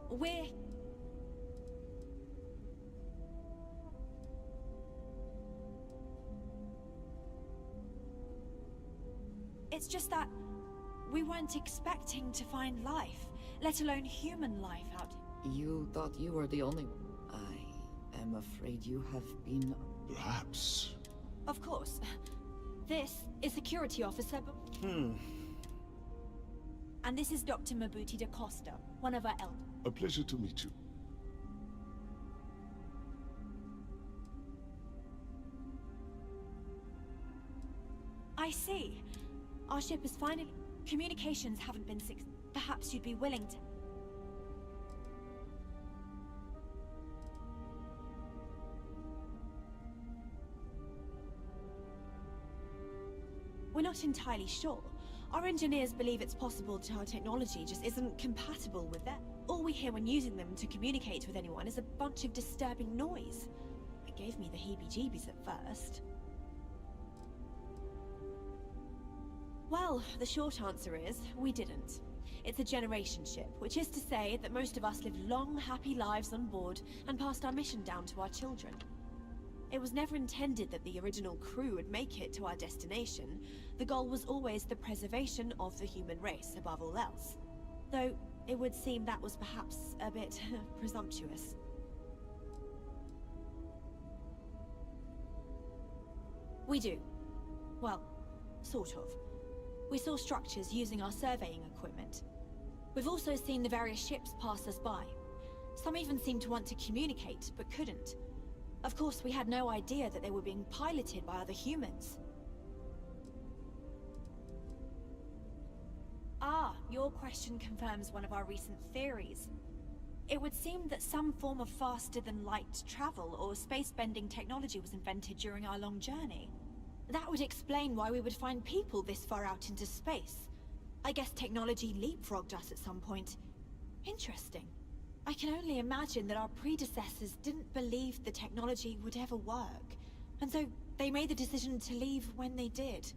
We're... It's just that we weren't expecting to find life, let alone human life out. You thought you were the only... I am afraid you have been... Perhaps. Of course. This is Security Officer, but... And this is Dr. Mabuti da Costa, one of our elders. A pleasure to meet you. I see. Our ship is finally... Communications haven't been Perhaps you'd be willing to... We're not entirely sure. Our engineers believe it's possible that our technology just isn't compatible with them. All we hear when using them to communicate with anyone is a bunch of disturbing noise. It gave me the heebie-jeebies at first. Well, the short answer is, we didn't. It's a generation ship, which is to say that most of us lived long, happy lives on board and passed our mission down to our children. It was never intended that the original crew would make it to our destination. The goal was always the preservation of the human race above all else. Though, it would seem that was perhaps a bit presumptuous. We do. Well, sort of. We saw structures using our surveying equipment. We've also seen the various ships pass us by. Some even seemed to want to communicate, but couldn't. Of course, we had no idea that they were being piloted by other humans. Ah, your question confirms one of our recent theories. It would seem that some form of faster-than-light travel or space-bending technology was invented during our long journey. That would explain why we would find people this far out into space. I guess technology leapfrogged us at some point. Interesting. I can only imagine that our predecessors didn't believe the technology would ever work, and so they made the decision to leave when they did.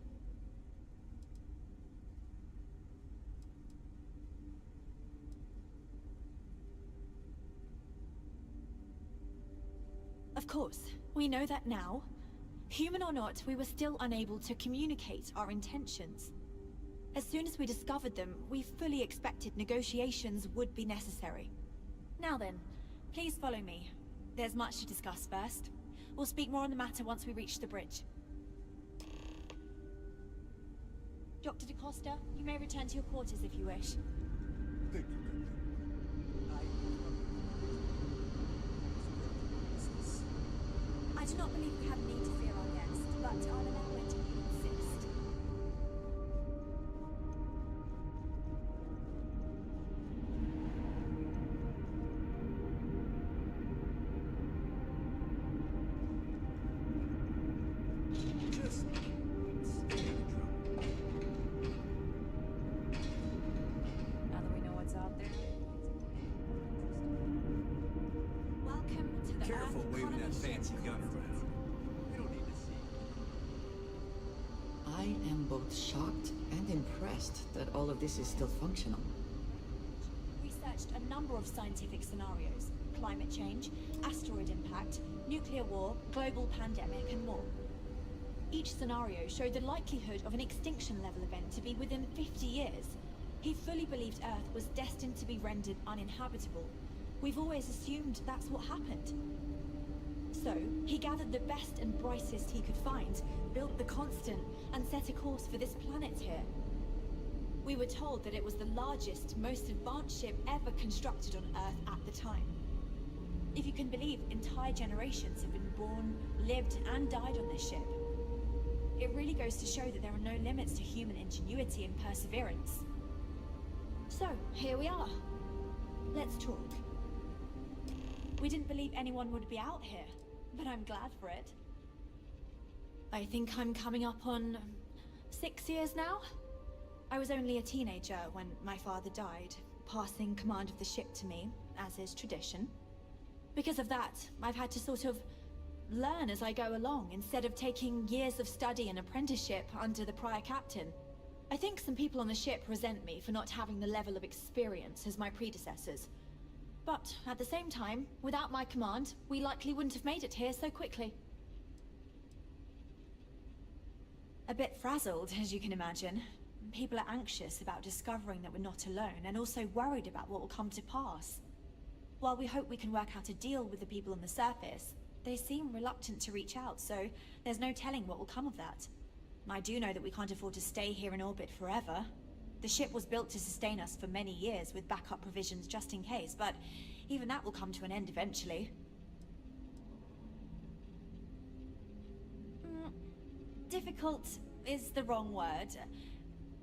Of course, we know that now. Human or not, we were still unable to communicate our intentions. As soon as we discovered them, we fully expected negotiations would be necessary. Now then, please follow me. There's much to discuss first. We'll speak more on the matter once we reach the bridge. Dr. da Costa, you may return to your quarters if you wish. Thank you, Captain. I do not believe we have need to fear our guest, but I'll allow it if you insist. Just stay Now that we know what's out there. Welcome to the Careful Earth waving that Economy fancy Ship gun Transit. around. We don't need to see. I am both shocked and impressed that all of this is still functional. Researched a number of scientific scenarios: climate change, asteroid impact, nuclear war, global pandemic, and more. Each scenario showed the likelihood of an extinction-level event to be within 50 years. He fully believed Earth was destined to be rendered uninhabitable. We've always assumed that's what happened. So, he gathered the best and brightest he could find, built the Constant, and set a course for this planet here. We were told that it was the largest, most advanced ship ever constructed on Earth at the time. If you can believe, entire generations have been born, lived, and died on this ship. It really goes to show that there are no limits to human ingenuity and perseverance. So, here we are. Let's talk. We didn't believe anyone would be out here, but I'm glad for it. I think I'm coming up on 6 years now. I was only a teenager when my father died, passing command of the ship to me, as is tradition. Because of that, I've had to sort of learn as I go along, instead of taking years of study and apprenticeship under the prior captain. I think some people on the ship resent me for not having the level of experience as my predecessors. But at the same time, without my command, we likely wouldn't have made it here so quickly. A bit frazzled, as you can imagine. People are anxious about discovering that we're not alone, and also worried about what will come to pass. While we hope we can work out a deal with the people on the surface, they seem reluctant to reach out, so there's no telling what will come of that. I do know that we can't afford to stay here in orbit forever. The ship was built to sustain us for many years with backup provisions just in case, but even that will come to an end eventually. Difficult is the wrong word.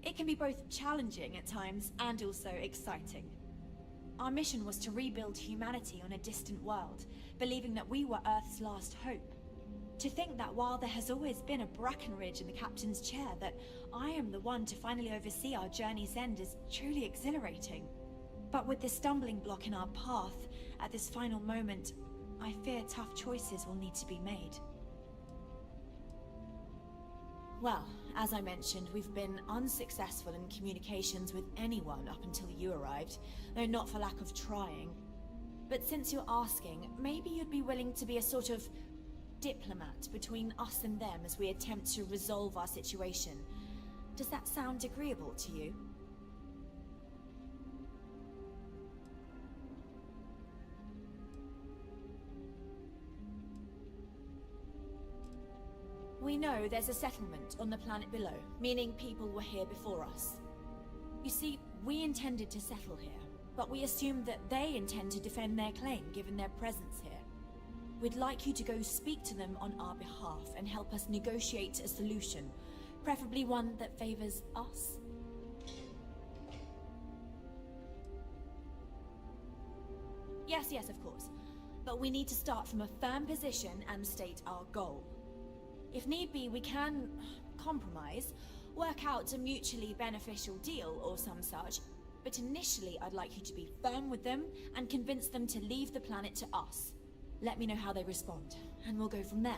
It can be both challenging at times and also exciting. Our mission was to rebuild humanity on a distant world, believing that we were Earth's last hope. To think that while there has always been a Brackenridge in the captain's chair, that I am the one to finally oversee our journey's end is truly exhilarating. But with this stumbling block in our path, at this final moment, I fear tough choices will need to be made. Well, as I mentioned, we've been unsuccessful in communications with anyone up until you arrived, though not for lack of trying. But since you're asking, maybe you'd be willing to be a sort of diplomat between us and them as we attempt to resolve our situation. Does that sound agreeable to you? We know there's a settlement on the planet below, meaning people were here before us. You see, we intended to settle here, but we assumed that they intend to defend their claim given their presence here. We'd like you to go speak to them on our behalf and help us negotiate a solution, preferably one that favors us. Yes, of course. But we need to start from a firm position and state our goal. If need be, we can compromise, work out a mutually beneficial deal or some such, but initially I'd like you to be firm with them and convince them to leave the planet to us. Let me know how they respond, and we'll go from there.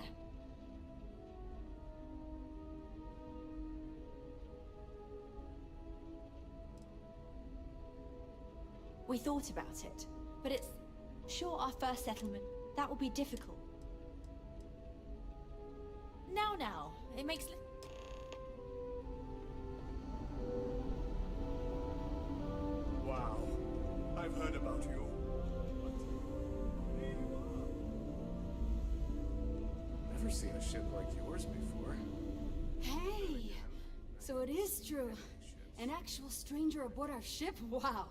We thought about it, but it's sure our first settlement. That will be difficult. Now, it makes... Wow. I've heard about you. Never seen a ship like yours before. Hey! So it is true. An actual stranger aboard our ship? Wow.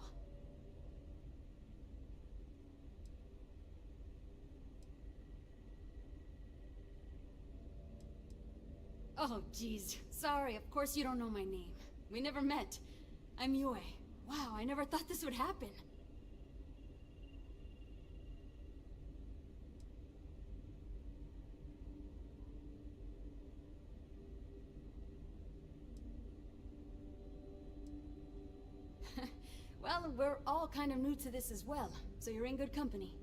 Oh, geez. Sorry, of course you don't know my name. We never met. I'm Yue. Wow, I never thought this would happen. Well, we're all kind of new to this as well, so you're in good company.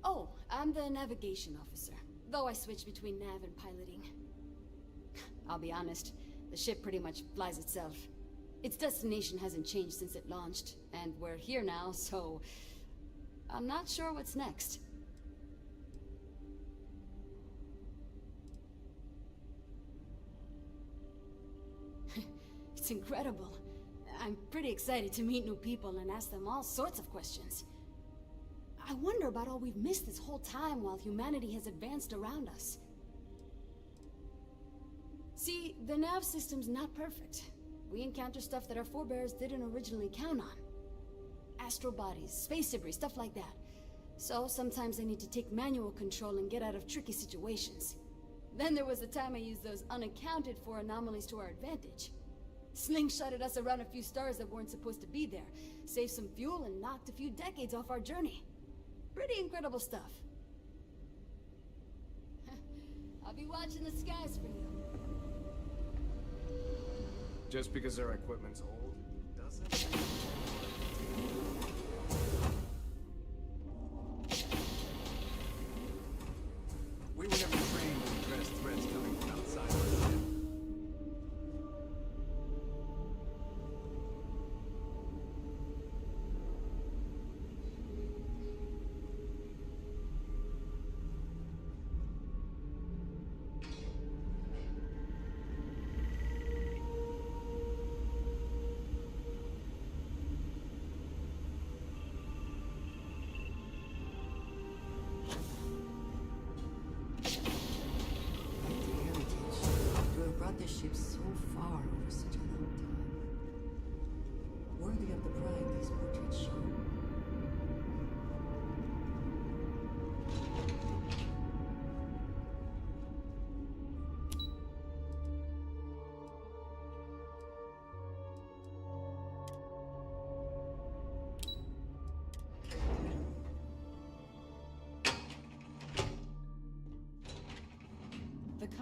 Oh, I'm the navigation officer, though I switch between nav and piloting. I'll be honest, the ship pretty much flies itself. Its destination hasn't changed since it launched, and we're here now, so... I'm not sure what's next. It's incredible. I'm pretty excited to meet new people and ask them all sorts of questions. I wonder about all we've missed this whole time while humanity has advanced around us. See, the nav system's not perfect. We encounter stuff that our forebears didn't originally count on. Astral bodies, space debris, stuff like that. So sometimes I need to take manual control and get out of tricky situations. Then there was the time I used those unaccounted for anomalies to our advantage. Slingshotted us around a few stars that weren't supposed to be there, saved some fuel and knocked a few decades off our journey. Pretty incredible stuff. I'll be watching the skies for you. Just because our equipment's old, doesn't... We were never trained to address threats coming from outside our ship.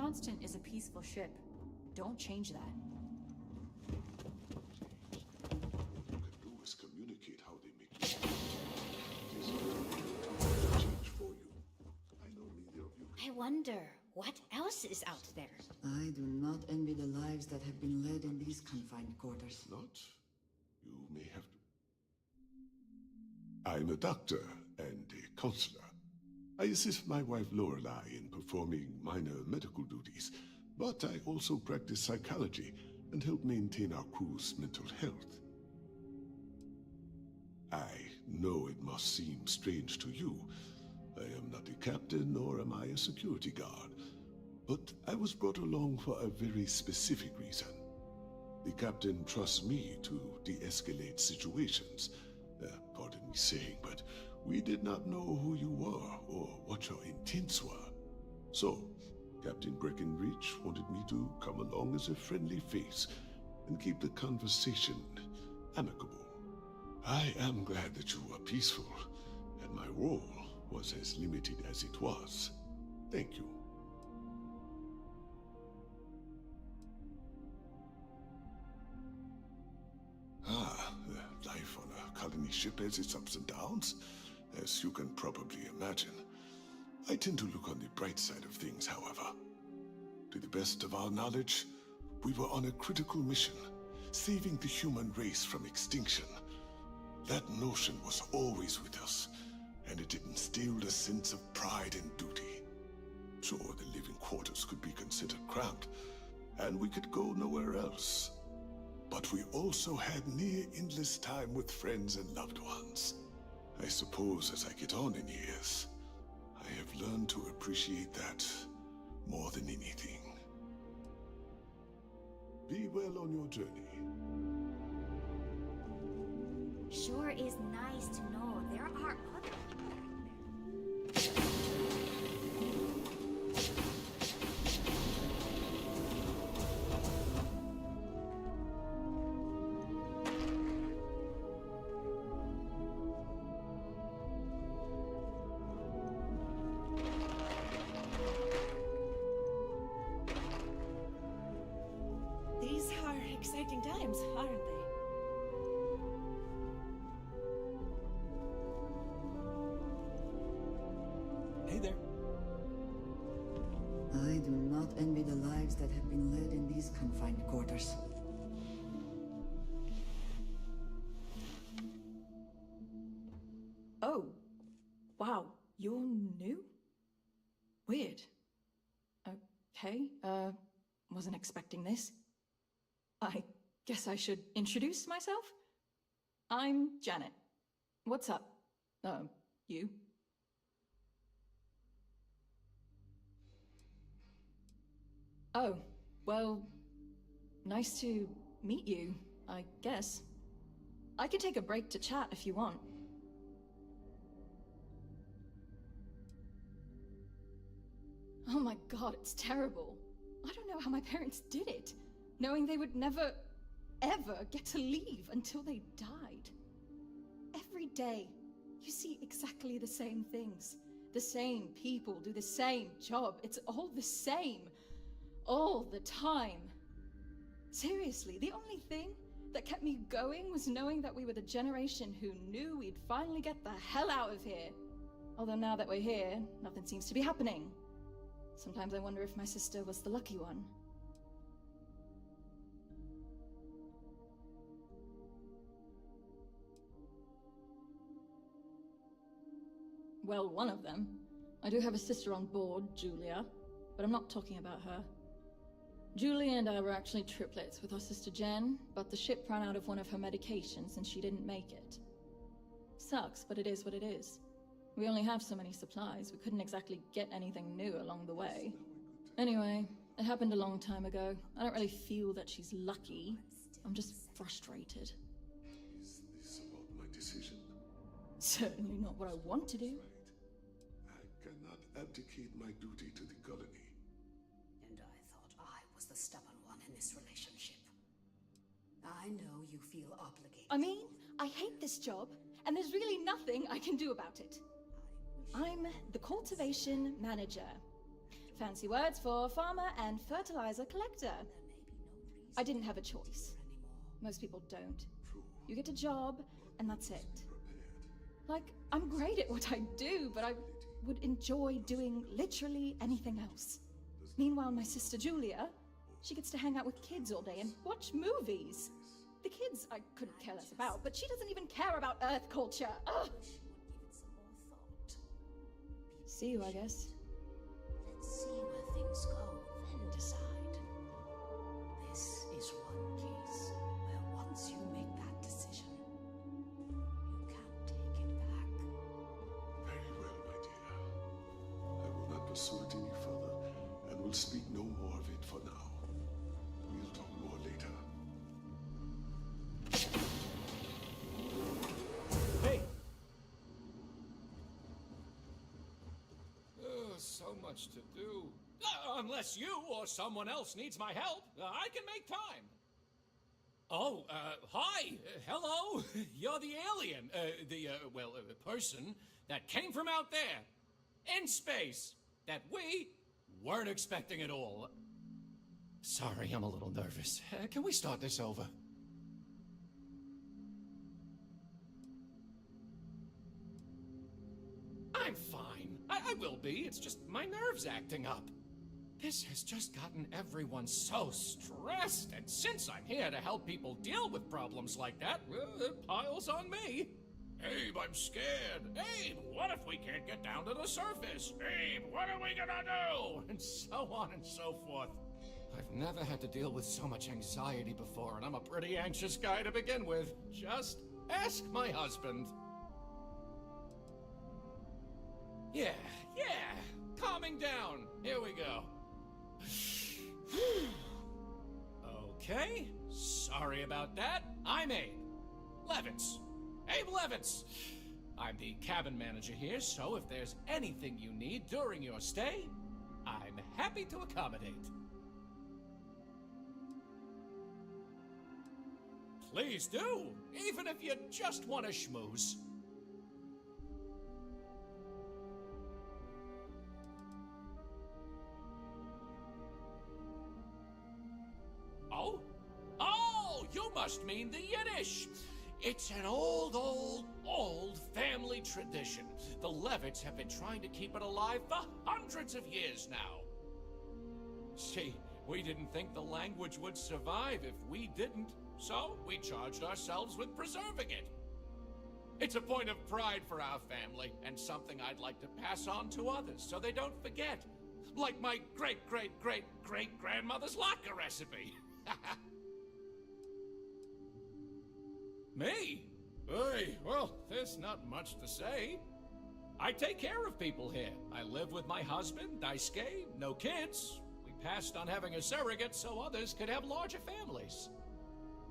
Constant is a peaceful ship. Don't change that. All you can do is communicate how they make you feel. It is change for you. I know neither of you can. I wonder, what else is out there? I do not envy the lives that have been led in these confined quarters. Not? You may have to. I'm a doctor and a counselor. I assist my wife Lorelei in performing minor medical duties, but I also practice psychology and help maintain our crew's mental health. I know it must seem strange to you. I am not a captain, nor am I a security guard. But I was brought along for a very specific reason. The captain trusts me to de-escalate situations. Pardon me saying, but we did not know who you were or what your intents were. So, Captain Breckenridge wanted me to come along as a friendly face and keep the conversation amicable. I am glad that you were peaceful, and my role was as limited as it was. Thank you. Life on a colony ship has its ups and downs, as you can probably imagine. I tend to look on the bright side of things, however. To the best of our knowledge, we were on a critical mission, saving the human race from extinction. That notion was always with us, and it instilled a sense of pride and duty. Sure, the living quarters could be considered cramped, and we could go nowhere else. But we also had near endless time with friends and loved ones. I suppose as I get on in years, I have learned to appreciate that more than anything. Be well on your journey. Sure is nice to know there are other people out there. These are exciting times, aren't they? Hey there. I do not envy the lives that have been led in these confined quarters. Oh, wow, you're new? Weird. Okay, wasn't expecting this. I guess I should introduce myself? I'm Janet. What's up? You? Oh, well, nice to meet you, I guess. I can take a break to chat if you want. Oh my god, it's terrible. I don't know how my parents did it, knowing they would never, ever get to leave until they died. Every day, you see exactly the same things. The same people do the same job. It's all the same. All the time. Seriously, the only thing that kept me going was knowing that we were the generation who knew we'd finally get the hell out of here. Although now that we're here, nothing seems to be happening. Sometimes I wonder if my sister was the lucky one. Well, one of them. I do have a sister on board, Julia, but I'm not talking about her. Julia and I were actually triplets with our sister Jen, but the ship ran out of one of her medications and she didn't make it. Sucks, but it is what it is. We only have so many supplies, we couldn't exactly get anything new along the way. Anyway, it happened a long time ago. I don't really feel that she's lucky. I'm just frustrated. Is this about my decision? Certainly not what I want to do. Right. I cannot abdicate my duty to the colony. And I thought I was the stubborn one in this relationship. I know you feel obligated. I mean, I hate this job, and there's really nothing I can do about it. I'm the cultivation manager. Fancy words for farmer and fertilizer collector. I didn't have a choice. Most people don't. You get a job, and that's it. Like, I'm great at what I do, but I would enjoy doing literally anything else. Meanwhile, my sister Julia, she gets to hang out with kids all day and watch movies. The kids I couldn't care less about, but she doesn't even care about Earth culture. Ugh! See you, I guess. Let's see where things go, then decide. This is one case where once you make that decision, you can't take it back. Very well, my dear. I will not pursue it any further, and will speak no more of it for now. We'll talk more later. Hey! So much to do. Unless you or someone else needs my help, I can make time. Oh, hi. Hello. You're the alien. The person that came from out there. In space. That we weren't expecting at all. Sorry, I'm a little nervous. Can we start this over? I'm fine. I will be. It's just my nerves acting up. This has just gotten everyone so stressed, and since I'm here to help people deal with problems like that, it piles on me. Abe, I'm scared. Abe, what if we can't get down to the surface? Abe, what are we gonna do? And so on and so forth. I've never had to deal with so much anxiety before, and I'm a pretty anxious guy to begin with. Just ask my husband. Yeah, calming down. Here we go. Okay, sorry about that. I'm Abe Levitz. Abe Levitz. I'm the cabin manager here, so if there's anything you need during your stay, I'm happy to accommodate. Please do, even if you just want to schmooze. Oh, you must mean the Yiddish. It's an old family tradition. The Levitts have been trying to keep it alive for hundreds of years now. See, we didn't think the language would survive if we didn't, so we charged ourselves with preserving it. It's a point of pride for our family, and something I'd like to pass on to others so they don't forget. Like my great-great-great-great-grandmother's latke recipe. Me? Hey, well, there's not much to say. I take care of people here. I live with my husband, Daisuke, no kids. We passed on having a surrogate so others could have larger families.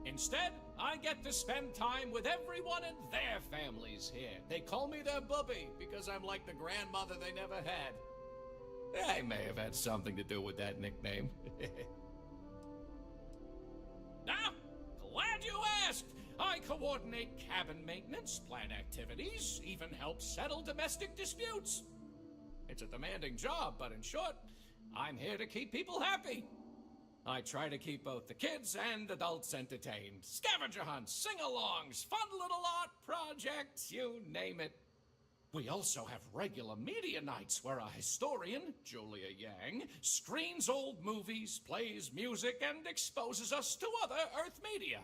Instead, I get to spend time with everyone and their families here. They call me their bubby because I'm like the grandmother they never had. I may have had something to do with that nickname. Now, glad you asked! I coordinate cabin maintenance, plan activities, even help settle domestic disputes. It's a demanding job, but in short, I'm here to keep people happy. I try to keep both the kids and adults entertained. Scavenger hunts, sing-alongs, fun little art projects, you name it. We also have regular media nights where a historian, Julia Yang, screens old movies, plays music, and exposes us to other Earth media.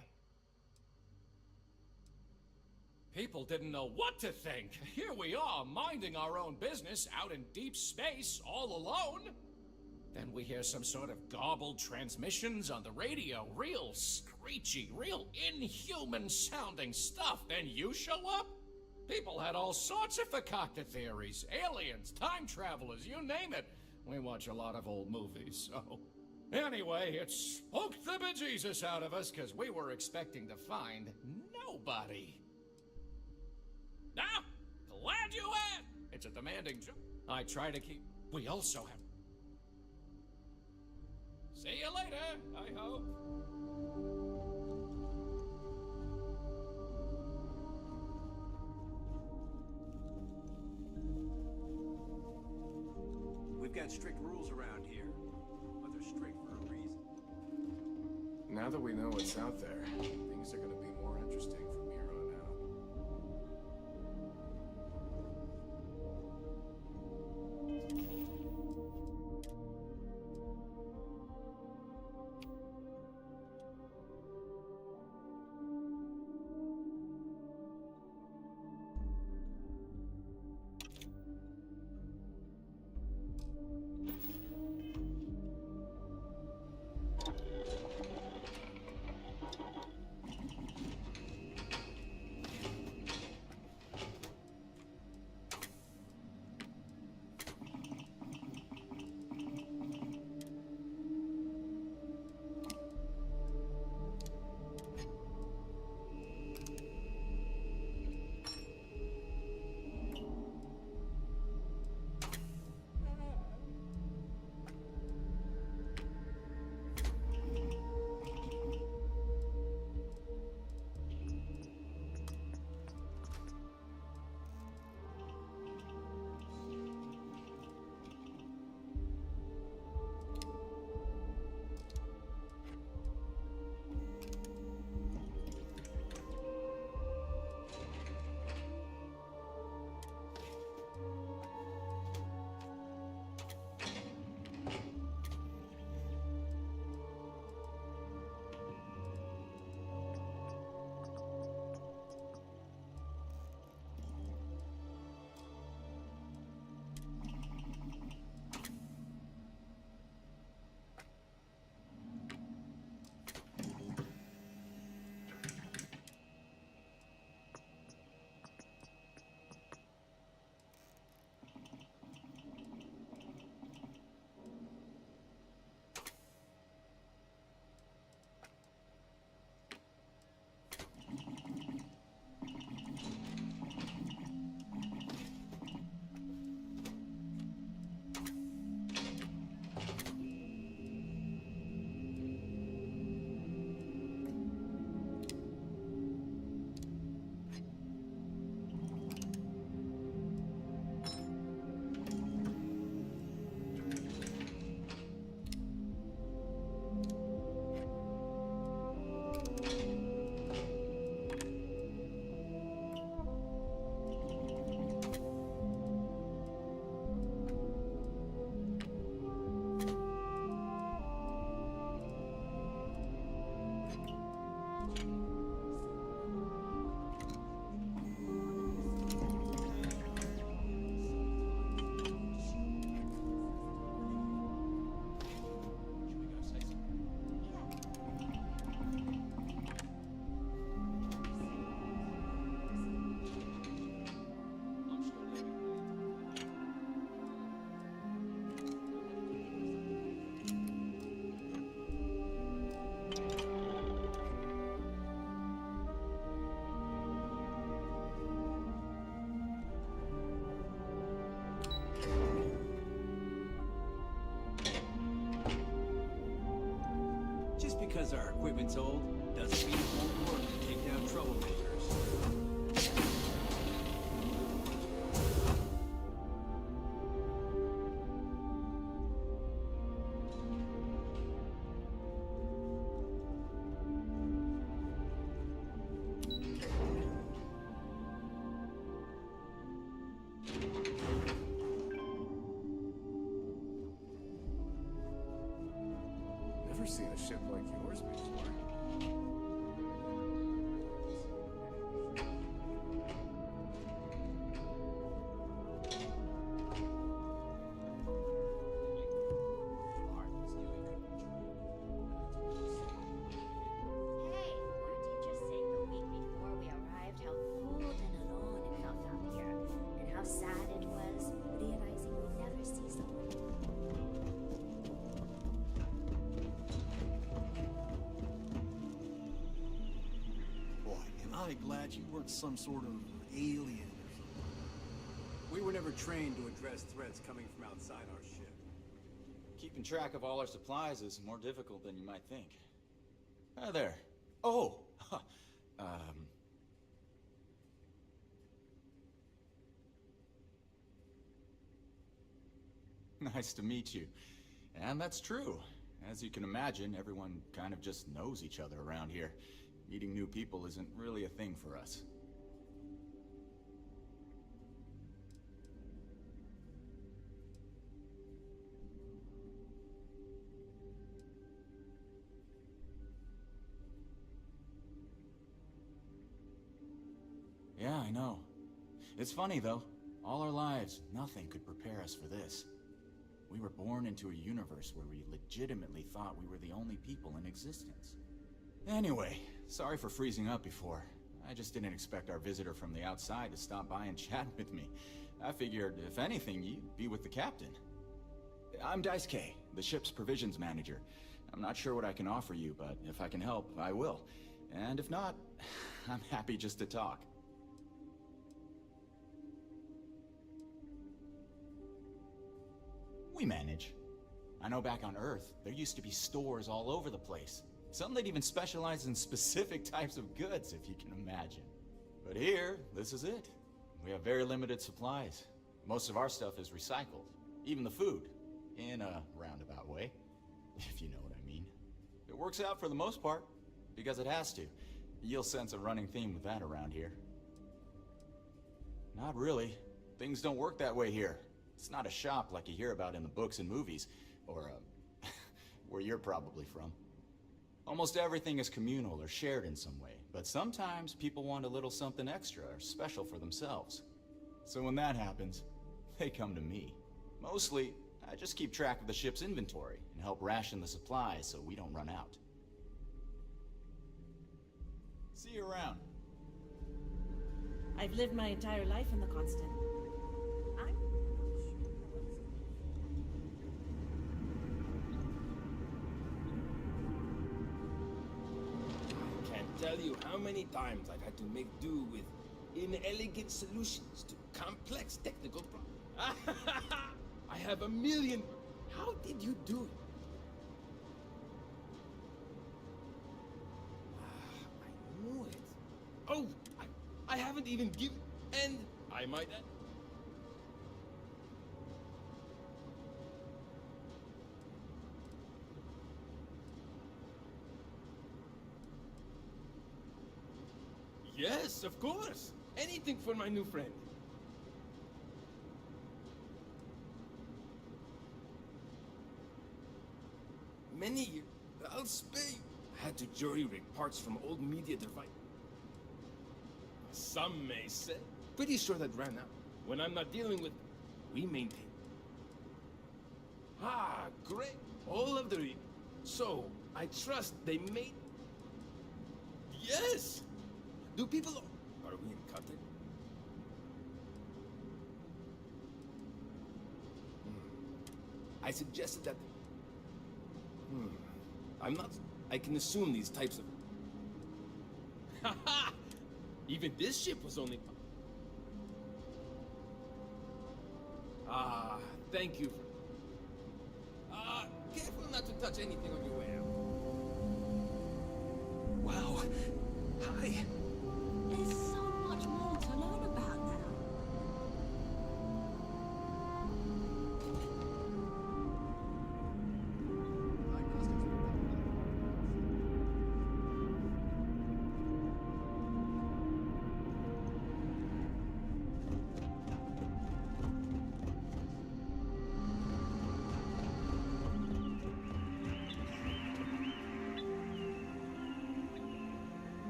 People didn't know what to think. Here we are, minding our own business out in deep space, all alone. Then we hear some sort of garbled transmissions on the radio, real screechy, real inhuman-sounding stuff. Then you show up? People had all sorts of fakakta theories. Aliens, time travelers, you name it. We watch a lot of old movies, so... Anyway, it spooked the bejesus out of us, because we were expecting to find nobody. Now, glad you asked. It's a demanding job. I try to keep... We also have... See you later, I hope. We've got strict rules around here, but they're strict for a reason. Now that we know what's out there, things are gonna be more interesting from here on out. Just because our equipment's old doesn't mean it won't work to take down troublemakers. Never seen a ship like yours before. Hey, weren't you just saying the week before we arrived how cold and alone it felt out here? And how sad it was realizing we'd never see someone. Boy, am I glad you weren't some sort of alien or something. We were never trained to address threats coming from outside our ship. Keeping track of all our supplies is more difficult than you might think. Ah, there. Oh! Nice to meet you. And that's true. As you can imagine, everyone kind of just knows each other around here. Meeting new people isn't really a thing for us. Yeah, I know. It's funny, though. All our lives, nothing could prepare us for this. We were born into a universe where we legitimately thought we were the only people in existence. Anyway, sorry for freezing up before. I just didn't expect our visitor from the outside to stop by and chat with me. I figured, if anything, you'd be with the captain. I'm Daisuke, the ship's provisions manager. I'm not sure what I can offer you, but if I can help, I will. And if not, I'm happy just to talk. We manage. I know back on Earth, there used to be stores all over the place. Some that even specialize in specific types of goods, if you can imagine. But here, this is it. We have very limited supplies. Most of our stuff is recycled. Even the food. In a roundabout way, if you know what I mean. It works out for the most part, because it has to. You'll sense a running theme with that around here. Not really. Things don't work that way here. It's not a shop like you hear about in the books and movies, or, where you're probably from. Almost everything is communal or shared in some way, but sometimes people want a little something extra or special for themselves. So when that happens, they come to me. Mostly, I just keep track of the ship's inventory and help ration the supplies so we don't run out. See you around. I've lived my entire life on the Constant. Tell you how many times I've had to make do with inelegant solutions to complex technical problems. I have a million. How did you do it? I knew it. Oh, I haven't even given. And I might add. Yes, of course. Anything for my new friend. Many years, I'll spare you. I had to jury-rig parts from old media devices. Some may say. Pretty sure that ran out. When I'm not dealing with, we maintain. Ah, great. All of the... So, I trust they made... Yes! Do people... Are we in contact? I suggested that... I'm not... I can assume these types of... Haha! Even this ship was only... Ah, thank you. Careful not to touch anything on your way out. Wow. Hi. There's so much more to learn about now.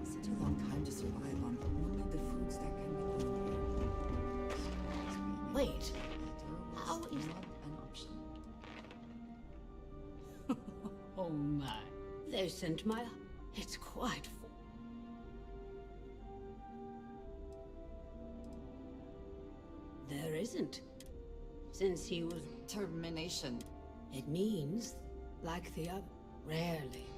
Such a long time to survive on only the foods that can be grown here. Wait, how is not an option? Oh my. They sent my... It's quite full. There isn't. Since he was... Termination. It means, like the other, rarely.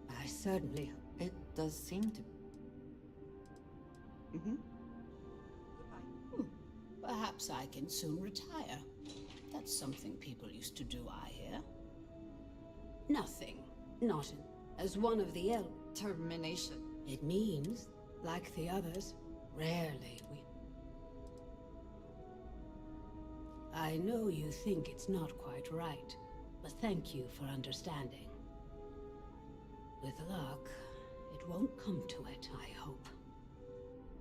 I certainly... It does seem to. Perhaps I can soon retire. That's something people used to do, I hear. Nothing. Not as one of the Termination. It means, like the others, rarely we... I know you think it's not quite right, but thank you for understanding. With luck, it won't come to it, I hope.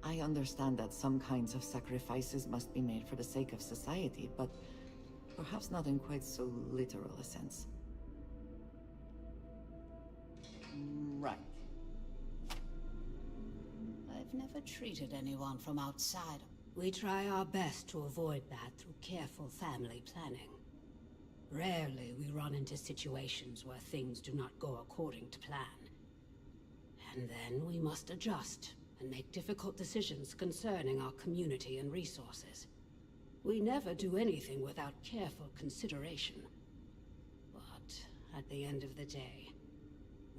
I understand that some kinds of sacrifices must be made for the sake of society, but perhaps not in quite so literal a sense. Right. I've never treated anyone from outside. We try our best to avoid that through careful family planning. Rarely we run into situations where things do not go according to plan. And then we must adjust and make difficult decisions concerning our community and resources. We never do anything without careful consideration. But at the end of the day,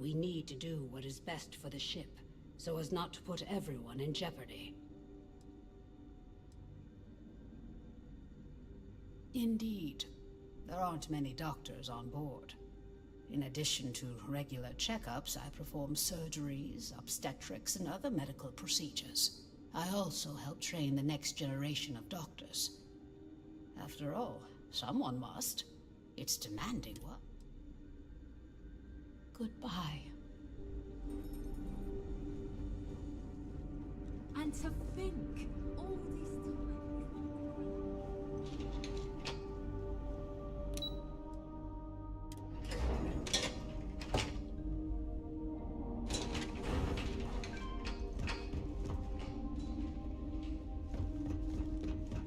we need to do what is best for the ship, so as not to put everyone in jeopardy. Indeed. There aren't many doctors on board. In addition to regular checkups, I perform surgeries, obstetrics, and other medical procedures. I also help train the next generation of doctors. After all, someone must. It's demanding, what? Goodbye. And to think, all this time...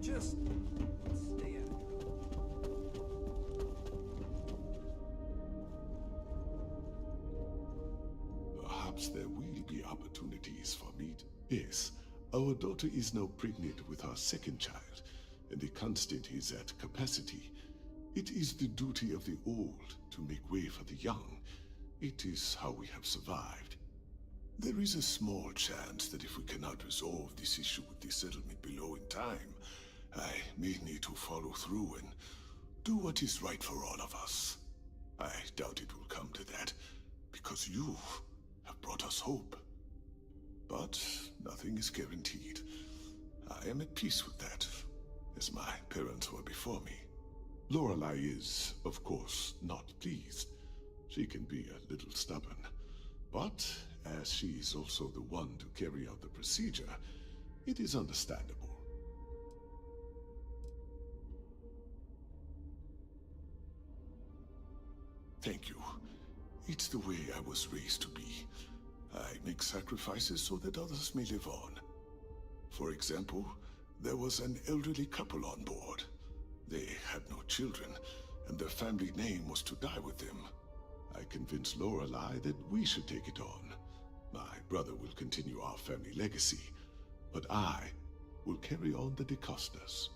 Just stay out of Perhaps there will be opportunities for me to... Yes, our daughter is now pregnant with our second child, and the constant is at capacity. It is the duty of the old to make way for the young. It is how we have survived. There is a small chance that if we cannot resolve this issue with the settlement below in time, I may need to follow through and do what is right for all of us. I doubt it will come to that, because you have brought us hope. But nothing is guaranteed. I am at peace with that, as my parents were before me. Lorelei is, of course, not pleased. She can be a little stubborn. But, as she is also the one to carry out the procedure, it is understandable. Thank you. It's the way I was raised to be. I make sacrifices so that others may live on. For example, there was an elderly couple on board. They had no children, and their family name was to die with them. I convinced Lorelei that we should take it on. My brother will continue our family legacy, but I will carry on the DeCostas.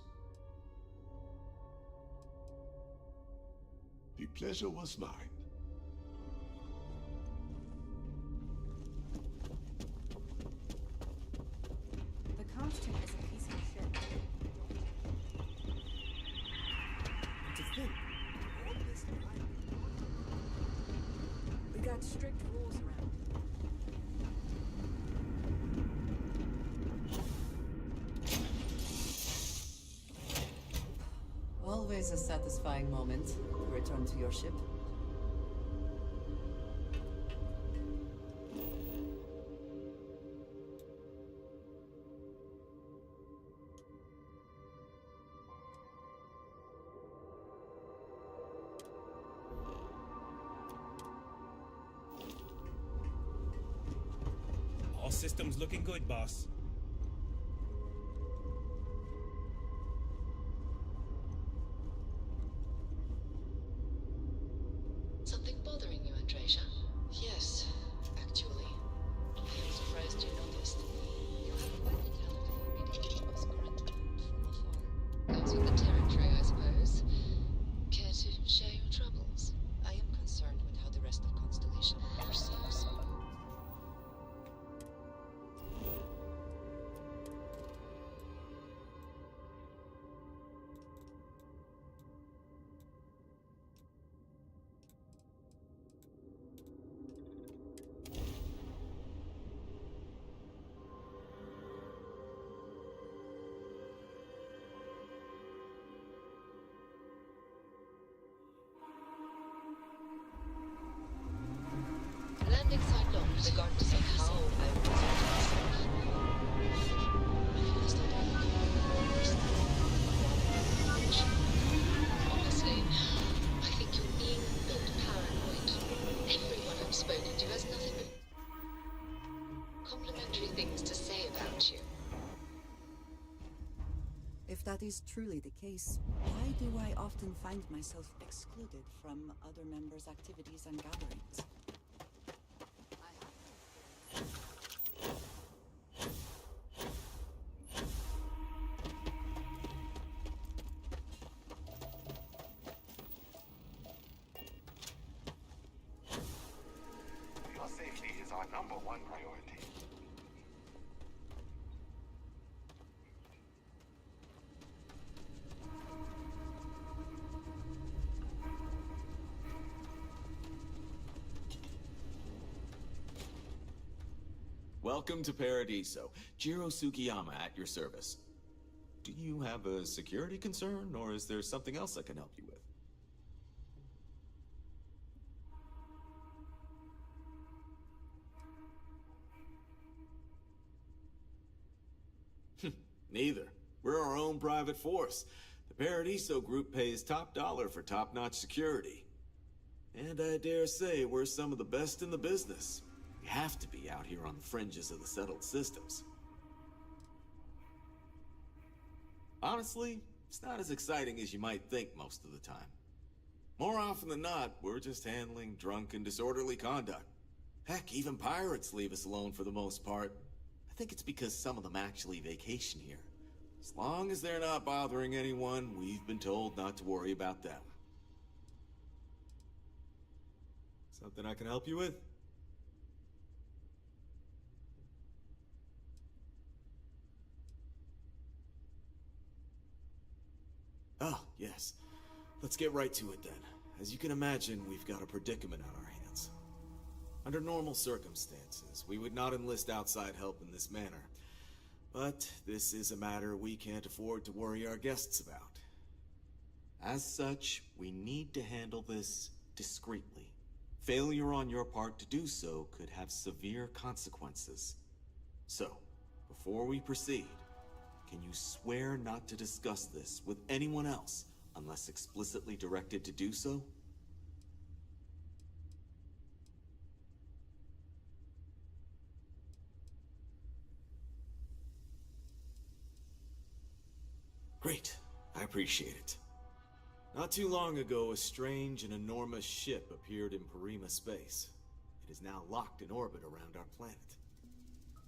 The pleasure was mine. The Constant is a piece of shit. And to think, all this time... We got strict rules around Always a satisfying moment to return to your ship. All systems looking good, boss. Something bothering you, Andreja? Yes, actually. I'm surprised you noticed. You have quite the talent for reading people's current mood from afar. Comes with the territory, I suppose. Care to share your troubles? I am concerned with how the rest of Constellation perceives. inside locked, regardless of how I present myself. I feel as though they're looking for honestly, I think you're being a bit paranoid. Everyone I've spoken to has nothing but complimentary things to say about you. If that is truly the case, why do I often find myself excluded from other members' activities and gatherings? Your safety is our number one priority. Welcome to Paradiso. Jiro Sugiyama at your service. Do you have a security concern, or is there something else I can help you with? Neither. We're our own private force. The Paradiso group pays top dollar for top-notch security. And I dare say we're some of the best in the business. We have to be out here on the fringes of the settled systems. Honestly, it's not as exciting as you might think most of the time. More often than not, we're just handling drunk and disorderly conduct. Heck, even pirates leave us alone for the most part. I think it's because some of them actually vacation here. As long as they're not bothering anyone, we've been told not to worry about them. Something I can help you with? Oh, yes. Let's get right to it then. As you can imagine, we've got a predicament on our hands. Under normal circumstances, we would not enlist outside help in this manner. But this is a matter we can't afford to worry our guests about. As such, we need to handle this discreetly. Failure on your part to do so could have severe consequences. So, before we proceed, can you swear not to discuss this with anyone else unless explicitly directed to do so? Great. I appreciate it. Not too long ago, a strange and enormous ship appeared in Parima space. It is now locked in orbit around our planet.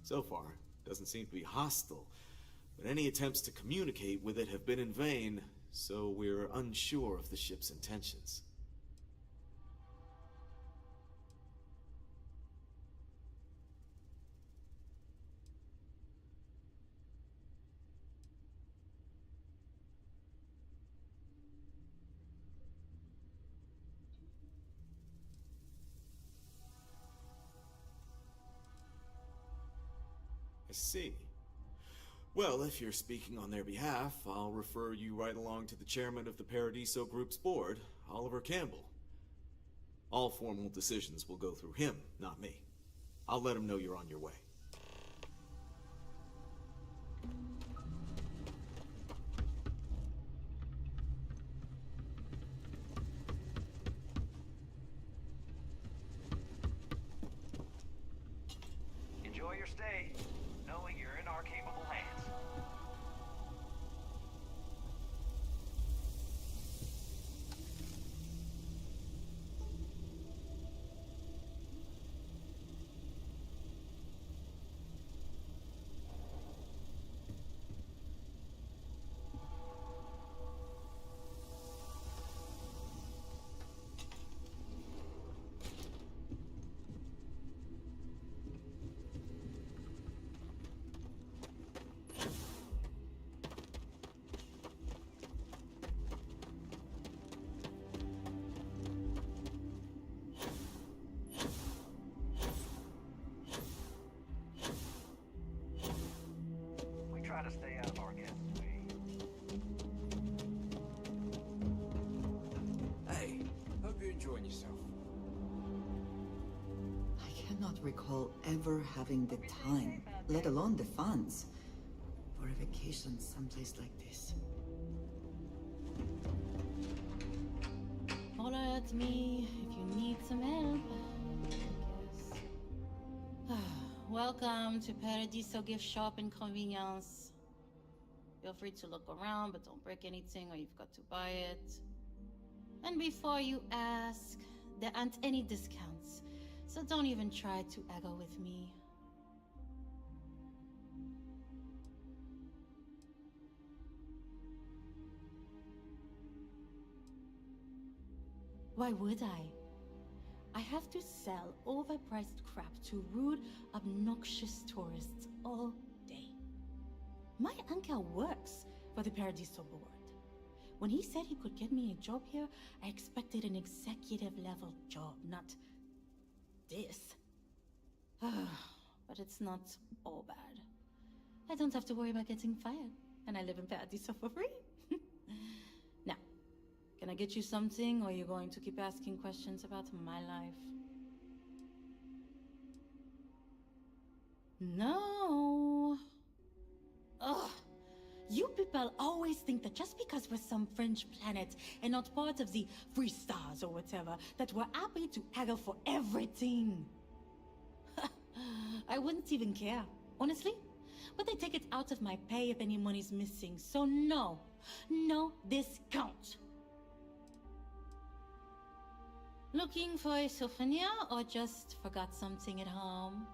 So far, it doesn't seem to be hostile, but any attempts to communicate with it have been in vain, so we're unsure of the ship's intentions. I see. Well, if you're speaking on their behalf, I'll refer you right along to the chairman of the Paradiso Group's board, Oliver Campbell. All formal decisions will go through him, not me. I'll let him know you're on your way. Enjoy your stay, knowing you're in our capable hands. not recall ever having the time, let alone the funds, for a vacation someplace like this. Holler at me if you need some help, I guess. Welcome to Paradiso Gift Shop and Convenience. Feel free to look around, but don't break anything or you've got to buy it. And before you ask, there aren't any discounts, so don't even try to haggle with me. Why would I? I have to sell overpriced crap to rude, obnoxious tourists all day. My uncle works for the Paradiso board. When he said he could get me a job here, I expected an executive level job, not this. But it's not all bad. I don't have to worry about getting fired, and I live in Paradiso for free. Now, can I get you something, or are you going to keep asking questions about my life? No. Ugh. You people always think that just because we're some fringe planet and not part of the free stars or whatever, that we're happy to haggle for everything. I wouldn't even care, honestly. But they take it out of my pay if any money's missing, so no discount. Looking for a souvenir or just forgot something at home?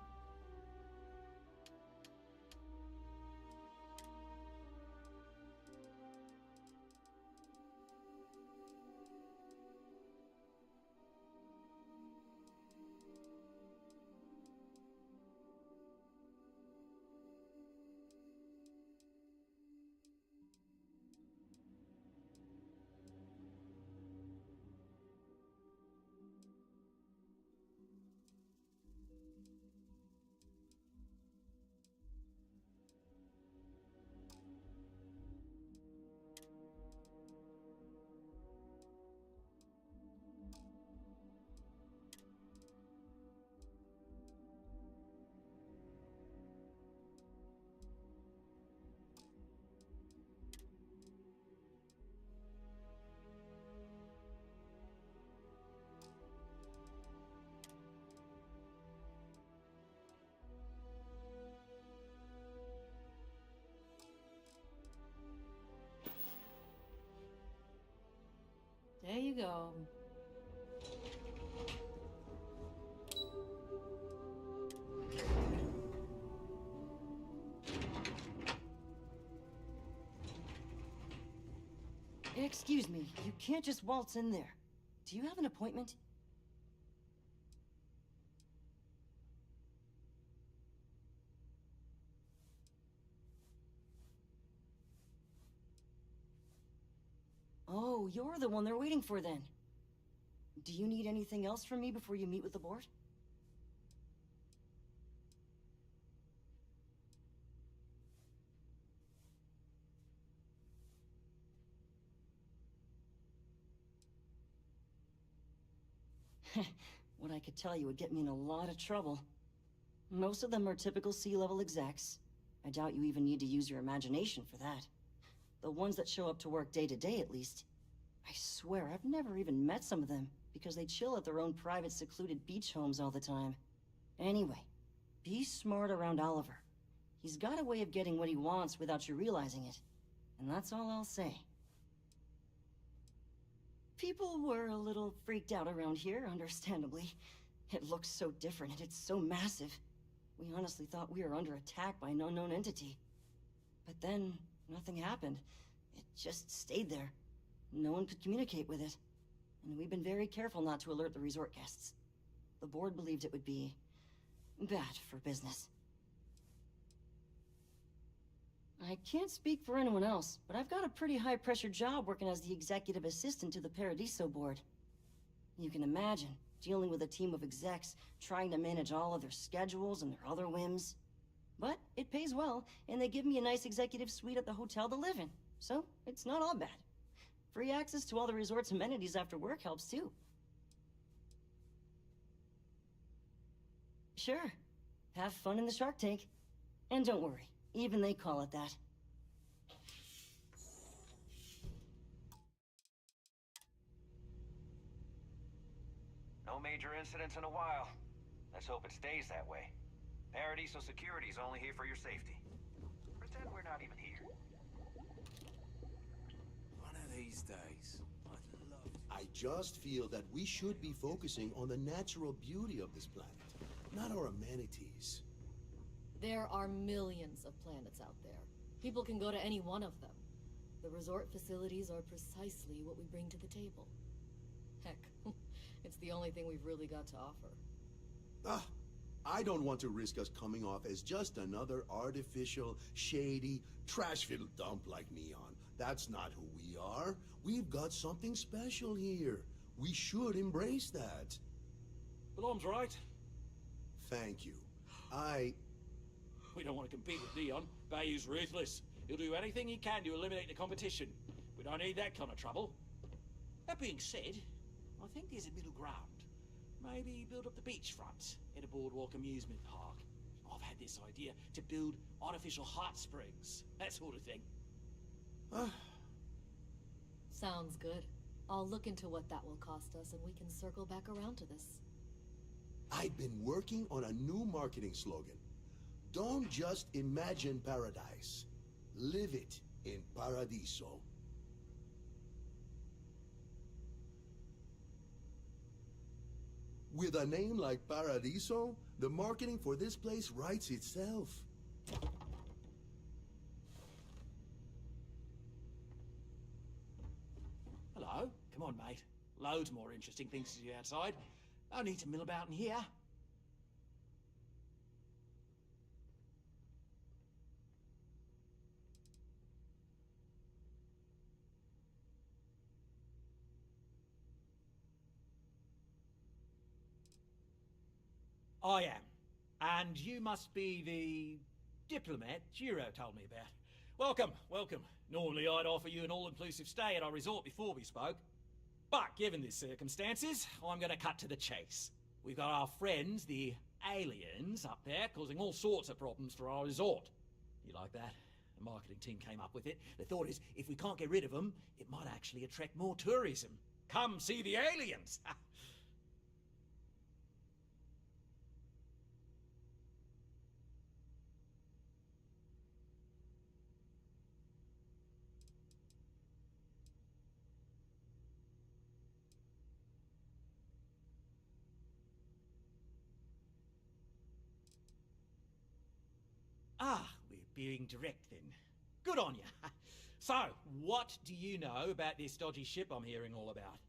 There you go. Excuse me, you can't just waltz in there. Do you have an appointment? Oh, you're the one they're waiting for then. Do you need anything else from me before you meet with the board? What I could tell you would get me in a lot of trouble. Most of them are typical C-level execs. I doubt you even need to use your imagination for that. The ones that show up to work day to day, at least. I swear, I've never even met some of them, because they chill at their own private, secluded beach homes all the time. Anyway, be smart around Oliver. He's got a way of getting what he wants without you realizing it. And that's all I'll say. People were a little freaked out around here, understandably. It looks so different and it's so massive. We honestly thought we were under attack by an unknown entity. But then, nothing happened. It just stayed there. No one could communicate with it. And we've been very careful not to alert the resort guests. The board believed it would be bad for business. I can't speak for anyone else, but I've got a pretty high-pressure job working as the executive assistant to the Paradiso board. You can imagine, dealing with a team of execs, trying to manage all of their schedules and their other whims. But it pays well, and they give me a nice executive suite at the hotel to live in, so it's not all bad. Free access to all the resort's amenities after work helps too. Sure. Have fun in the Shark Tank. And don't worry, even they call it that. No major incidents in a while. Let's hope it stays that way. Paradiso Security's only here for your safety. Pretend we're not even here. One of these days, I'd love to. I just feel that we should be focusing on the natural beauty of this planet, not our amenities. There are millions of planets out there. People can go to any one of them. The resort facilities are precisely what we bring to the table. Heck, it's the only thing we've really got to offer. Ah, I don't want to risk us coming off as just another artificial, shady, trash-filled dump like Neon. That's not who we are. We've got something special here. We should embrace that. Belom's right. Thank you. We don't want to compete with Neon. Bayou's ruthless. He'll do anything he can to eliminate the competition. We don't need that kind of trouble. That being said, I think there's a middle ground. Maybe build up the beachfront at a boardwalk amusement park. I've had this idea to build artificial hot springs, that sort of thing. Sounds good. I'll look into what that will cost us and we can circle back around to this. I've been working on a new marketing slogan. Don't just imagine paradise. Live it in Paradiso. With a name like Paradiso, the marketing for this place writes itself. Hello? Come on, mate. Loads more interesting things to do outside. No need to mill about in here. I am. And you must be the diplomat Jiro told me about. Welcome, welcome. Normally I'd offer you an all-inclusive stay at our resort before we spoke. But given the circumstances, I'm going to cut to the chase. We've got our friends, the aliens, up there, causing all sorts of problems for our resort. You like that? The marketing team came up with it. The thought is, if we can't get rid of them, it might actually attract more tourism. Come see the aliens! Ah, we're being direct then. Good on you. So, what do you know about this dodgy ship I'm hearing all about?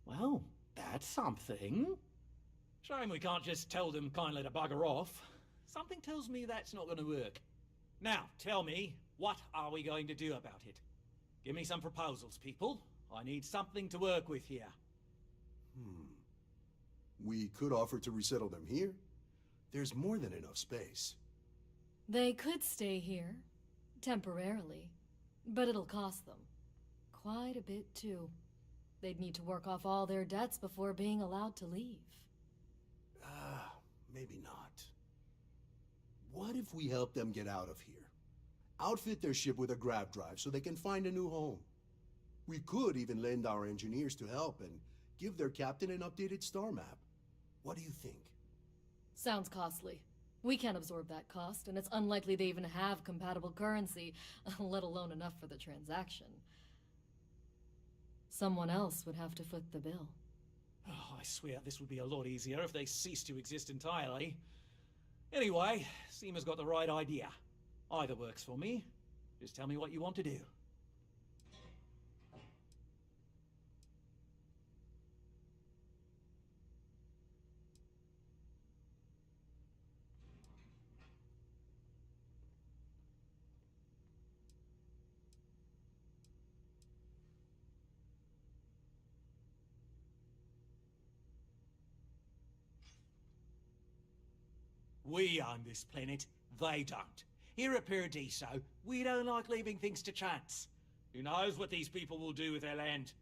Well, that's something. Shame we can't just tell them kindly to bugger off. Something tells me that's not going to work. Now, tell me, what are we going to do about it? Give me some proposals, people. I need something to work with here. We could offer to resettle them here. There's more than enough space. They could stay here, temporarily, but it'll cost them. Quite a bit, too. They'd need to work off all their debts before being allowed to leave. Maybe not. What if we help them get out of here? Outfit their ship with a grav drive so they can find a new home. We could even lend our engineers to help and give their captain an updated star map. What do you think? Sounds costly. We can't absorb that cost, and it's unlikely they even have compatible currency, let alone enough for the transaction. Someone else would have to foot the bill. Oh, I swear this would be a lot easier if they ceased to exist entirely. Anyway, Seema's got the right idea. Either works for me. Just tell me what you want to do. We own this planet, they don't. Here at Paradiso, we don't like leaving things to chance. Who knows what these people will do with their land?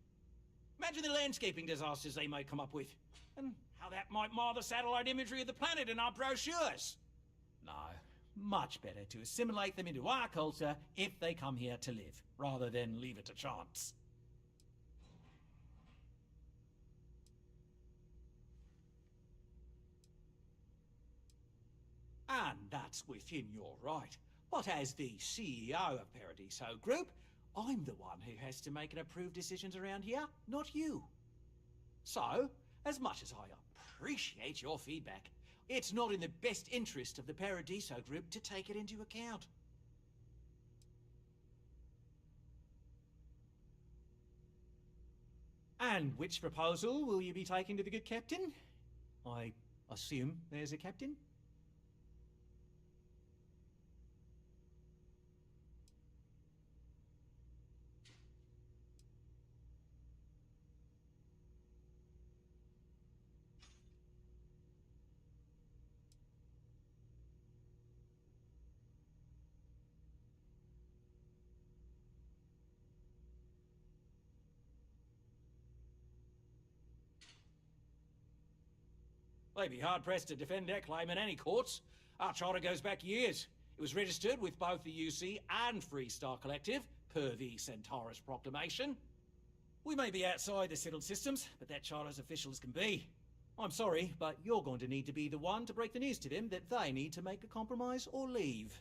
Imagine the landscaping disasters they might come up with, and how that might mar the satellite imagery of the planet in our brochures. No, much better to assimilate them into our culture if they come here to live, rather than leave it to chance. And that's within your right. But as the CEO of Paradiso Group, I'm the one who has to make and approve decisions around here, not you. So, as much as I appreciate your feedback, it's not in the best interest of the Paradiso Group to take it into account. And which proposal will you be taking to the good captain? I assume there's a captain? They'd be hard-pressed to defend their claim in any courts. Our charter goes back years. It was registered with both the UC and Freestar Collective, per the Centaurus Proclamation. We may be outside the settled systems, but that charter's official as can be. I'm sorry, but you're going to need to be the one to break the news to them that they need to make a compromise or leave.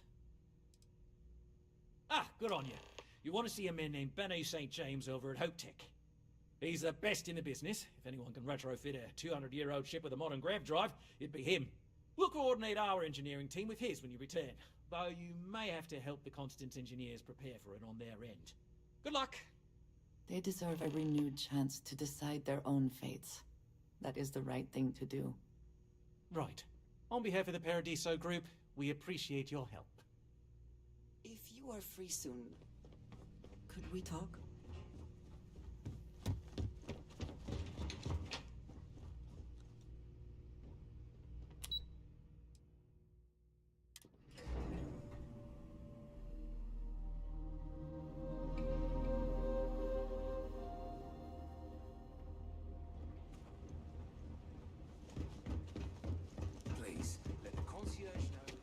Ah, good on you. You want to see a man named Benny St. James over at Hope Tech. He's the best in the business. If anyone can retrofit a 200-year-old ship with a modern grav drive, it'd be him. We'll coordinate our engineering team with his when you return, though you may have to help the Constance engineers prepare for it on their end. Good luck! They deserve a renewed chance to decide their own fates. That is the right thing to do. Right. On behalf of the Paradiso Group, we appreciate your help. If you are free soon, could we talk? Please, let the concierge know.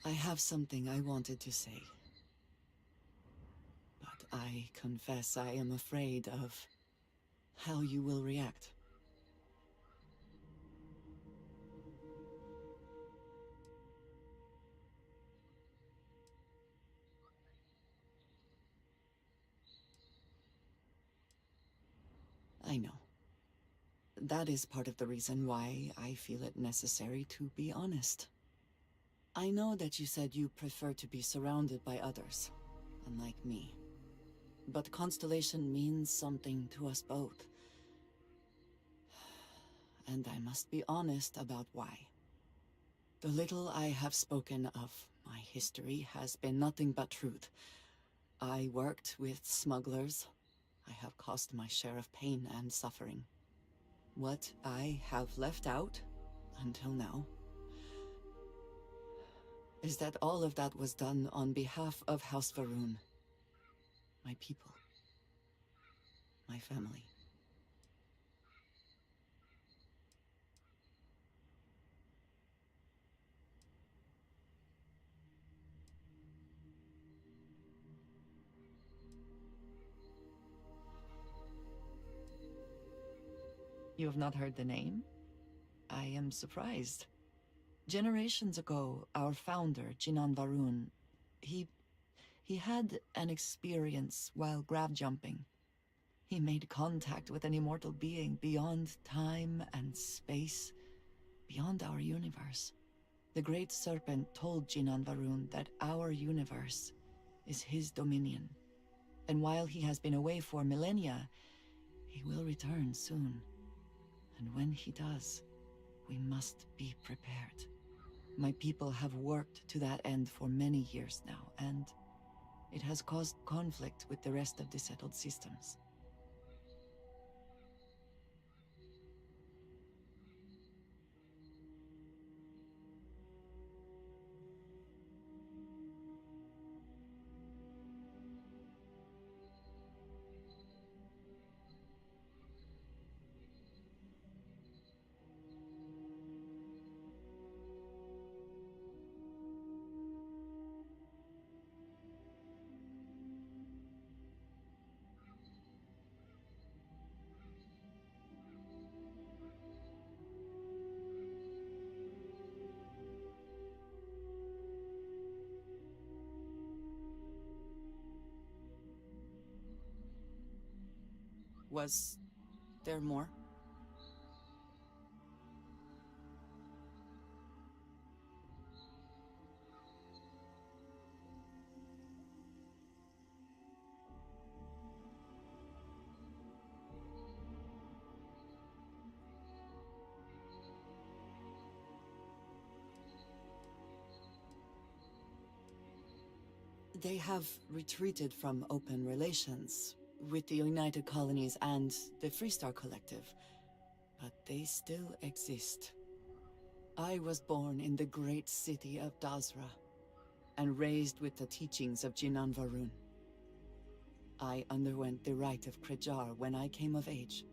I have something I wanted to say. But I confess I am afraid of how you will react. I know. That is part of the reason why I feel it necessary to be honest. I know that you said you prefer to be surrounded by others, unlike me. But Constellation means something to us both. And I must be honest about why. The little I have spoken of my history has been nothing but truth. I worked with smugglers. I have caused my share of pain and suffering. What I have left out, until now, is that all of that was done on behalf of House Varun. My people. My family. You have not heard the name? I am surprised. Generations ago, our founder, Jinan Varun, he had an experience while grav jumping. He made contact with an immortal being beyond time and space, beyond our universe. The Great Serpent told Jinan Varun that our universe is his dominion, And while he has been away for millennia, he will return soon. And when he does, we must be prepared. My people have worked to that end for many years now, and it has caused conflict with the rest of the settled systems. Was there more? They have retreated from open relations with the United Colonies and the Freestar Collective, but they still exist. I was born in the great city of Dazra, and raised with the teachings of Jinan Varun. I underwent the rite of Krejar when I came of age.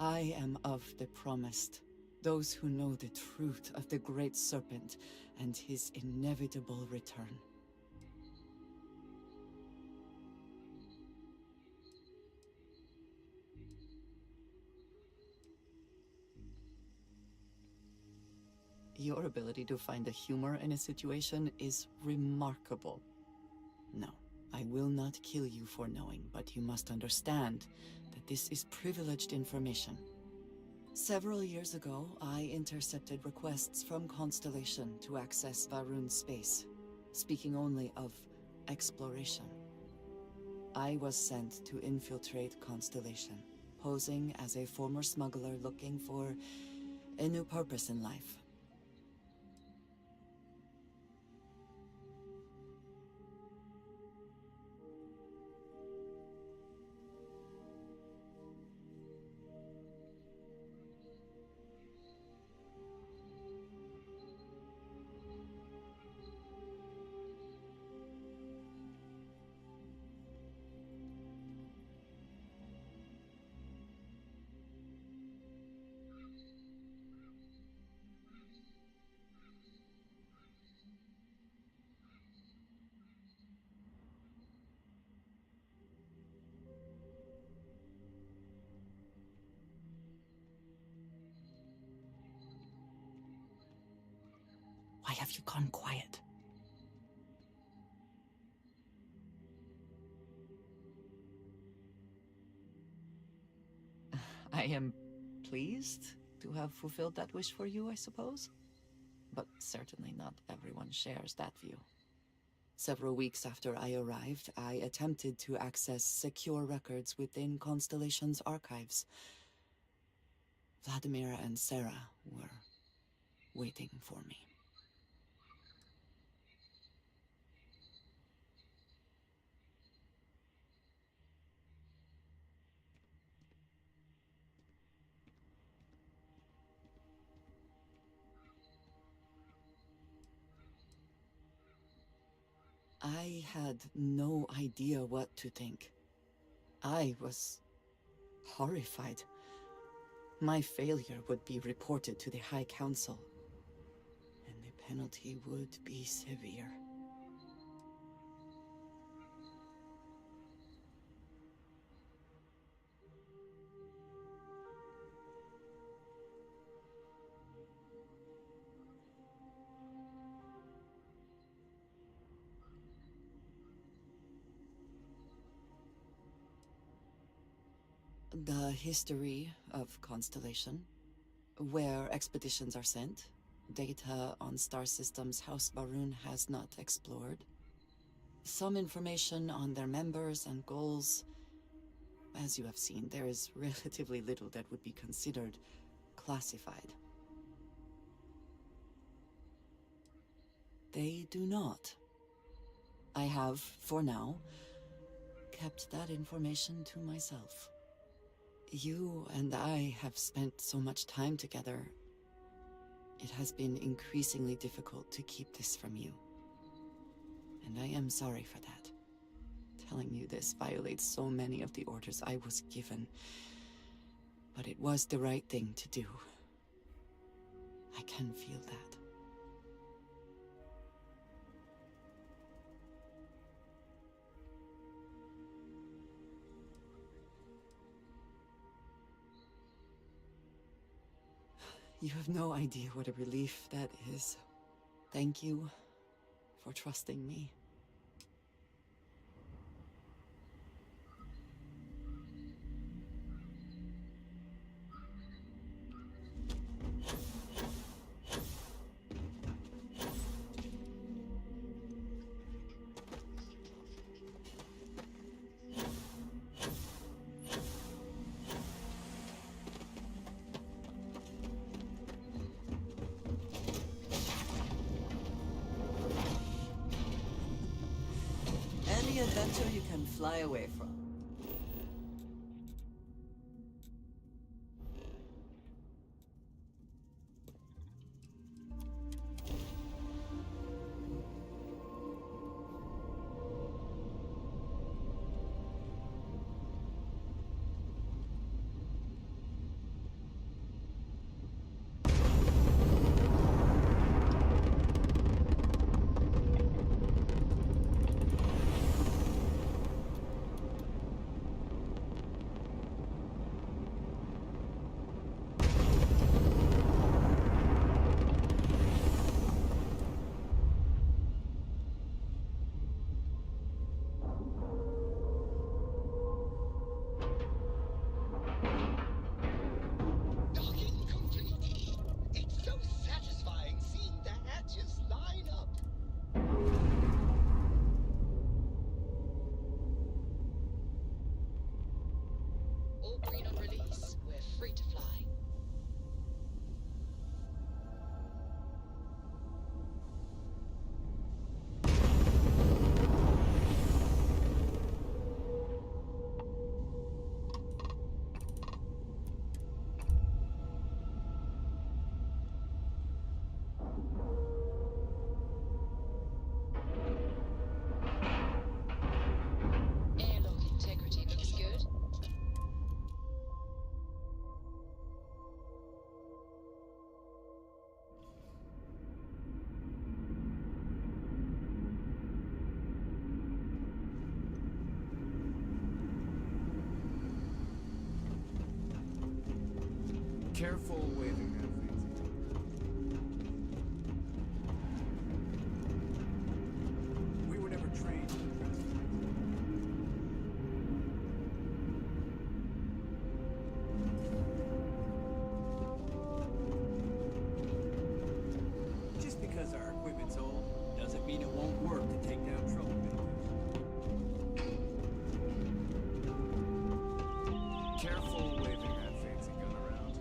I am of the promised, those who know the truth of the Great Serpent and his inevitable return. Your ability to find the humor in a situation is remarkable. No, I will not kill you for knowing, but you must understand that this is privileged information. Several years ago, I intercepted requests from Constellation to access Varun's space, speaking only of exploration. I was sent to infiltrate Constellation, posing as a former smuggler looking for a new purpose in life. Why have you gone quiet? I am pleased to have fulfilled that wish for you, I suppose. But certainly not everyone shares that view. Several weeks after I arrived, I attempted to access secure records within Constellation's archives. Vladimir and Sarah were waiting for me. I had no idea what to think. I was horrified. My failure would be reported to the High Council, and the penalty would be severe. The history of Constellation, where expeditions are sent, data on star systems House Varun has not explored. some information on their members and goals. As you have seen, there is relatively little that would be considered classified. They do not. I have, for now, kept that information to myself. You and I have spent so much time together. It has been increasingly difficult to keep this from you. And I am sorry for that. Telling you this violates so many of the orders I was given. But it was the right thing to do. I can feel that. You have no idea what a relief that is. Thank you for trusting me. Any adventure you can fly away from. Green on release. We're free to fly. Airlock integrity looks good. Careful waving that fancy token. We were never trained to address Just because our equipment's old doesn't mean it won't work to take down troublemakers. Careful waving that fancy gun around.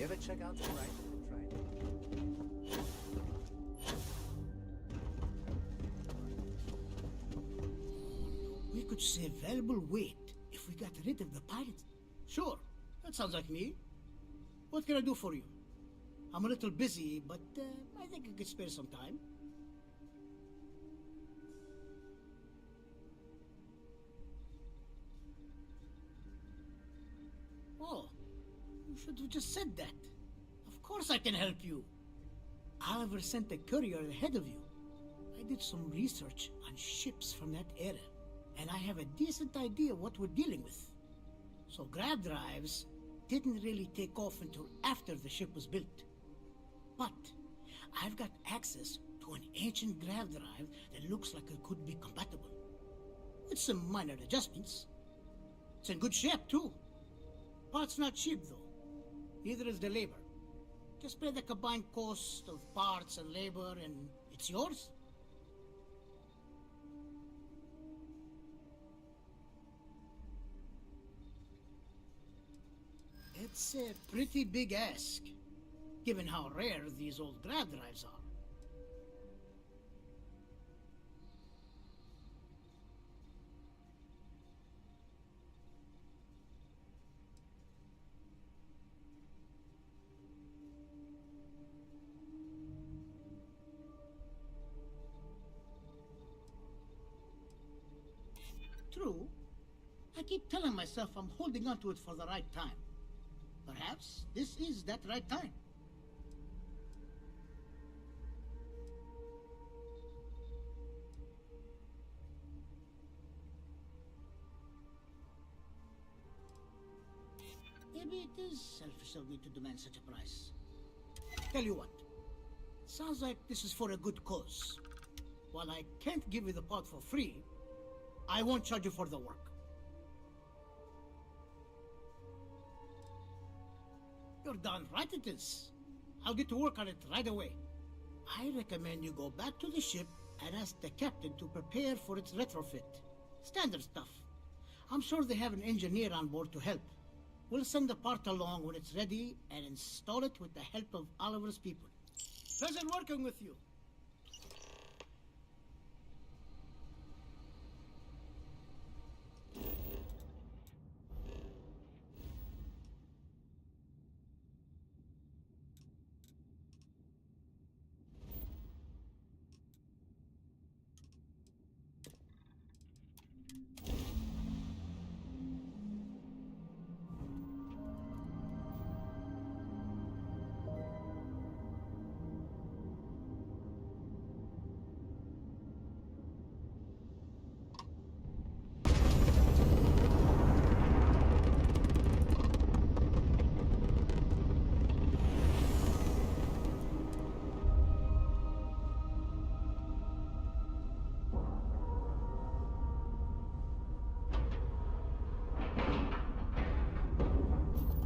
You ever check out the right? We could save valuable weight if we got rid of the pilot. Sure, that sounds like me. What can I do for you? I'm a little busy, but I think I could spare some time. Oh, you should have just said that. Of course I can help you. Oliver sent a courier ahead of you. I did some research on ships from that era, and I have a decent idea what we're dealing with. So grav drives didn't really take off until after the ship was built. But I've got access to an ancient grav drive that looks like it could be compatible. With some minor adjustments. It's in good shape, too. Parts not cheap, though. Neither is the labor. Just pay the combined cost of parts and labor, and it's yours. It's a pretty big ask, given how rare these old grav drives are. True. I keep telling myself I'm holding on to it for the right time. Perhaps this is that right time. Maybe it is selfish of me to demand such a price. Tell you what, sounds like this is for a good cause. While I can't give you the part for free, I won't charge you for the work. You're darn right it is. I'll get to work on it right away. I recommend you go back to the ship and ask the captain to prepare for its retrofit. Standard stuff. I'm sure they have an engineer on board to help. We'll send the part along when it's ready and install it with the help of Oliver's people. Pleasure working with you.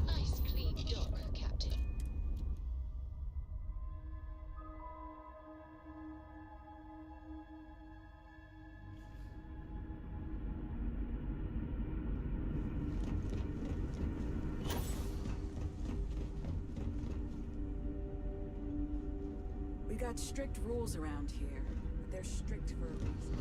Nice clean dock, Captain. We got strict rules around here, but they're strict for a reason.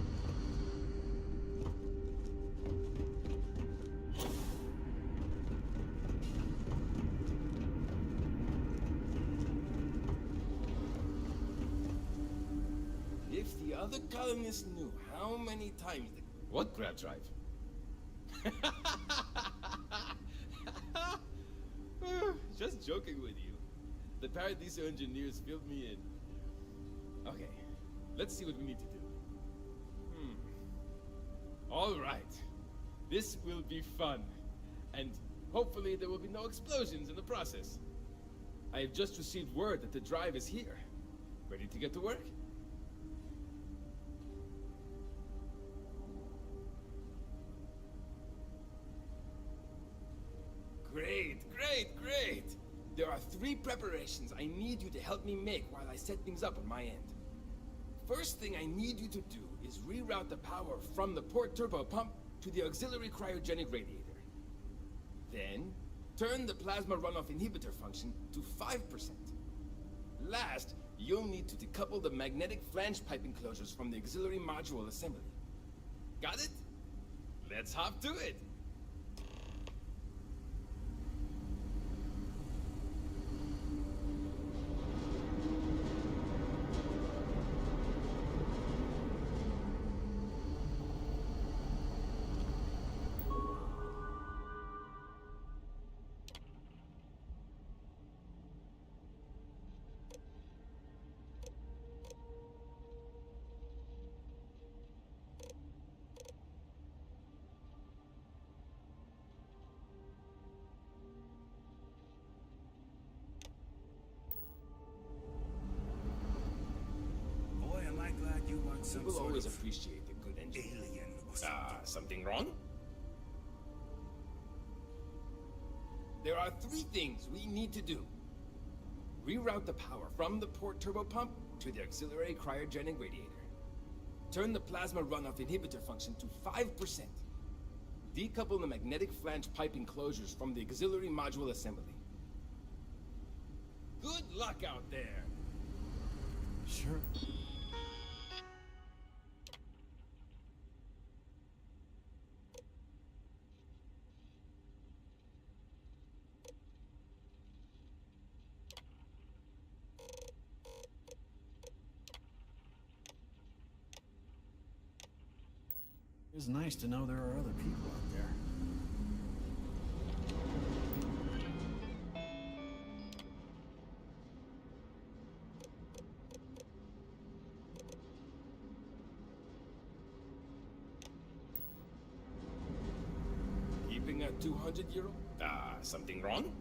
If the other colonists knew how many times the... What grab drive? Just joking with you. The Paradiso engineers filled me in. Okay, let's see what we need to do. All right. This will be fun. And hopefully there will be no explosions in the process. I have just received word that the drive is here. Ready to get to work? Great, great, great! There are 3 preparations I need you to help me make while I set things up on my end. First thing I need you to do is reroute the power from the port turbo pump to the auxiliary cryogenic radiator. Then, Turn the plasma runoff inhibitor function to 5%. Last, you'll need to decouple the magnetic flange pipe enclosures from the auxiliary module assembly. Got it? Let's hop to it! Boy, am I glad you want some People sort always of appreciate a good engineer. alien or something. Something wrong? There are 3 things we need to do. Reroute the power from the port turbopump to the auxiliary cryogenic radiator. Turn the plasma runoff inhibitor function to 5%. Decouple the magnetic flange pipe enclosures from the auxiliary module assembly. Good luck out there! Sure. It's nice to know there are other people out there. Keeping a 200-year-old? Something wrong?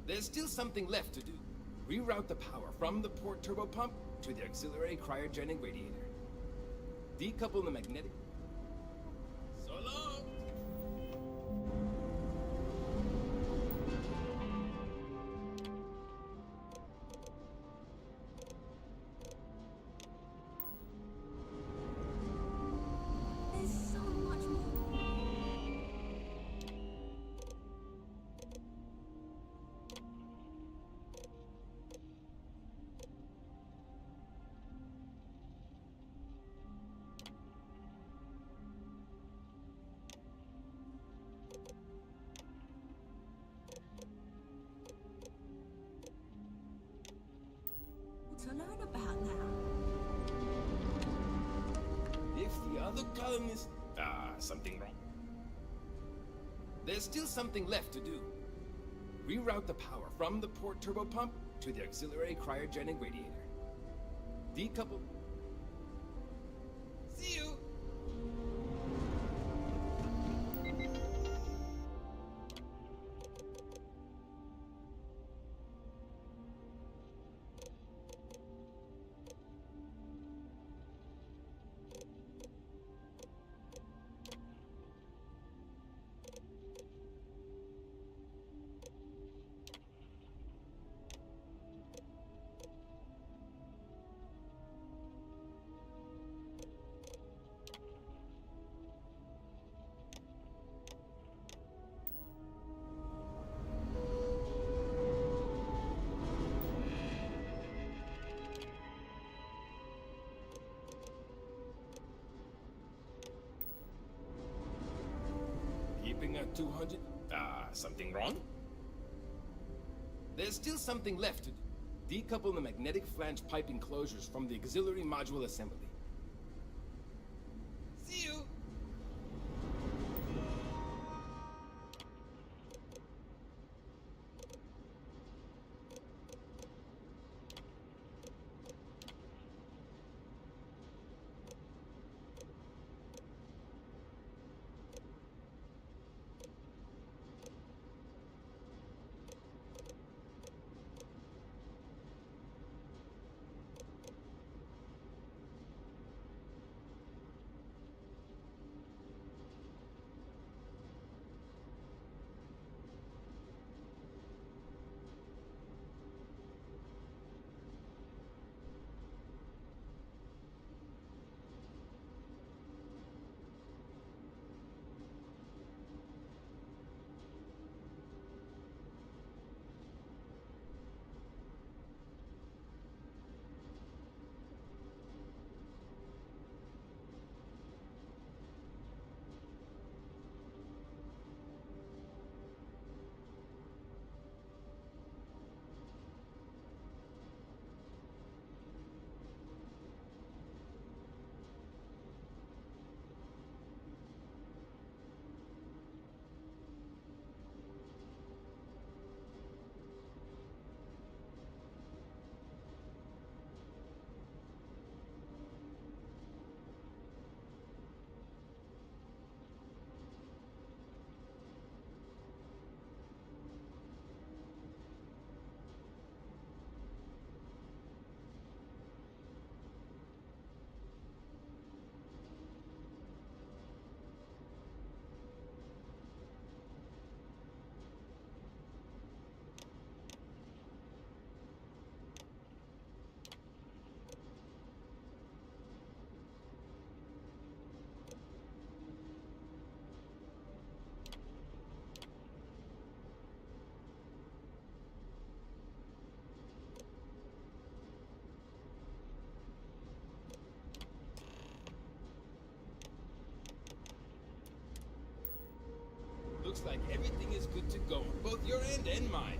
There's still something left to do. Reroute the power from the port turbopump to the auxiliary cryogenic radiator. Decouple the magnetic... So long! There's so much more. To learn about now. If the other colonists... something wrong. There's still something left to do. Reroute the power from the port turbopump to the auxiliary cryogenic radiator. Decouple... See you! Keeping a 200... something wrong? There's still something left to do. Decouple the magnetic flange pipe enclosures from the auxiliary module assembly. See you! looks like everything is good to go on both your end and mine.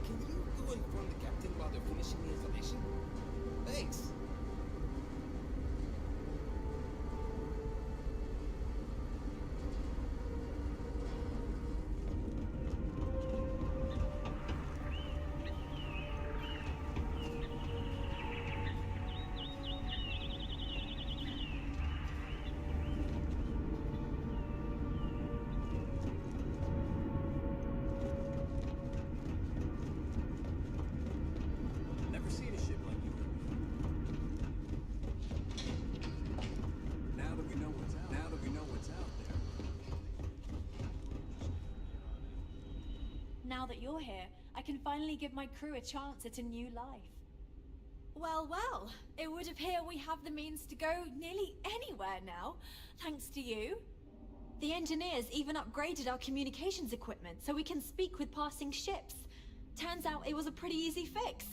Can you go inform the captain while they're finishing the installation? Thanks. Never seen a ship like yours. Now that we know what's out there. Now that you're here, I can finally give my crew a chance at a new life. Well, well, it would appear we have the means to go nearly anywhere now, thanks to you. The engineers even upgraded our communications equipment so we can speak with passing ships. Turns out it was a pretty easy fix.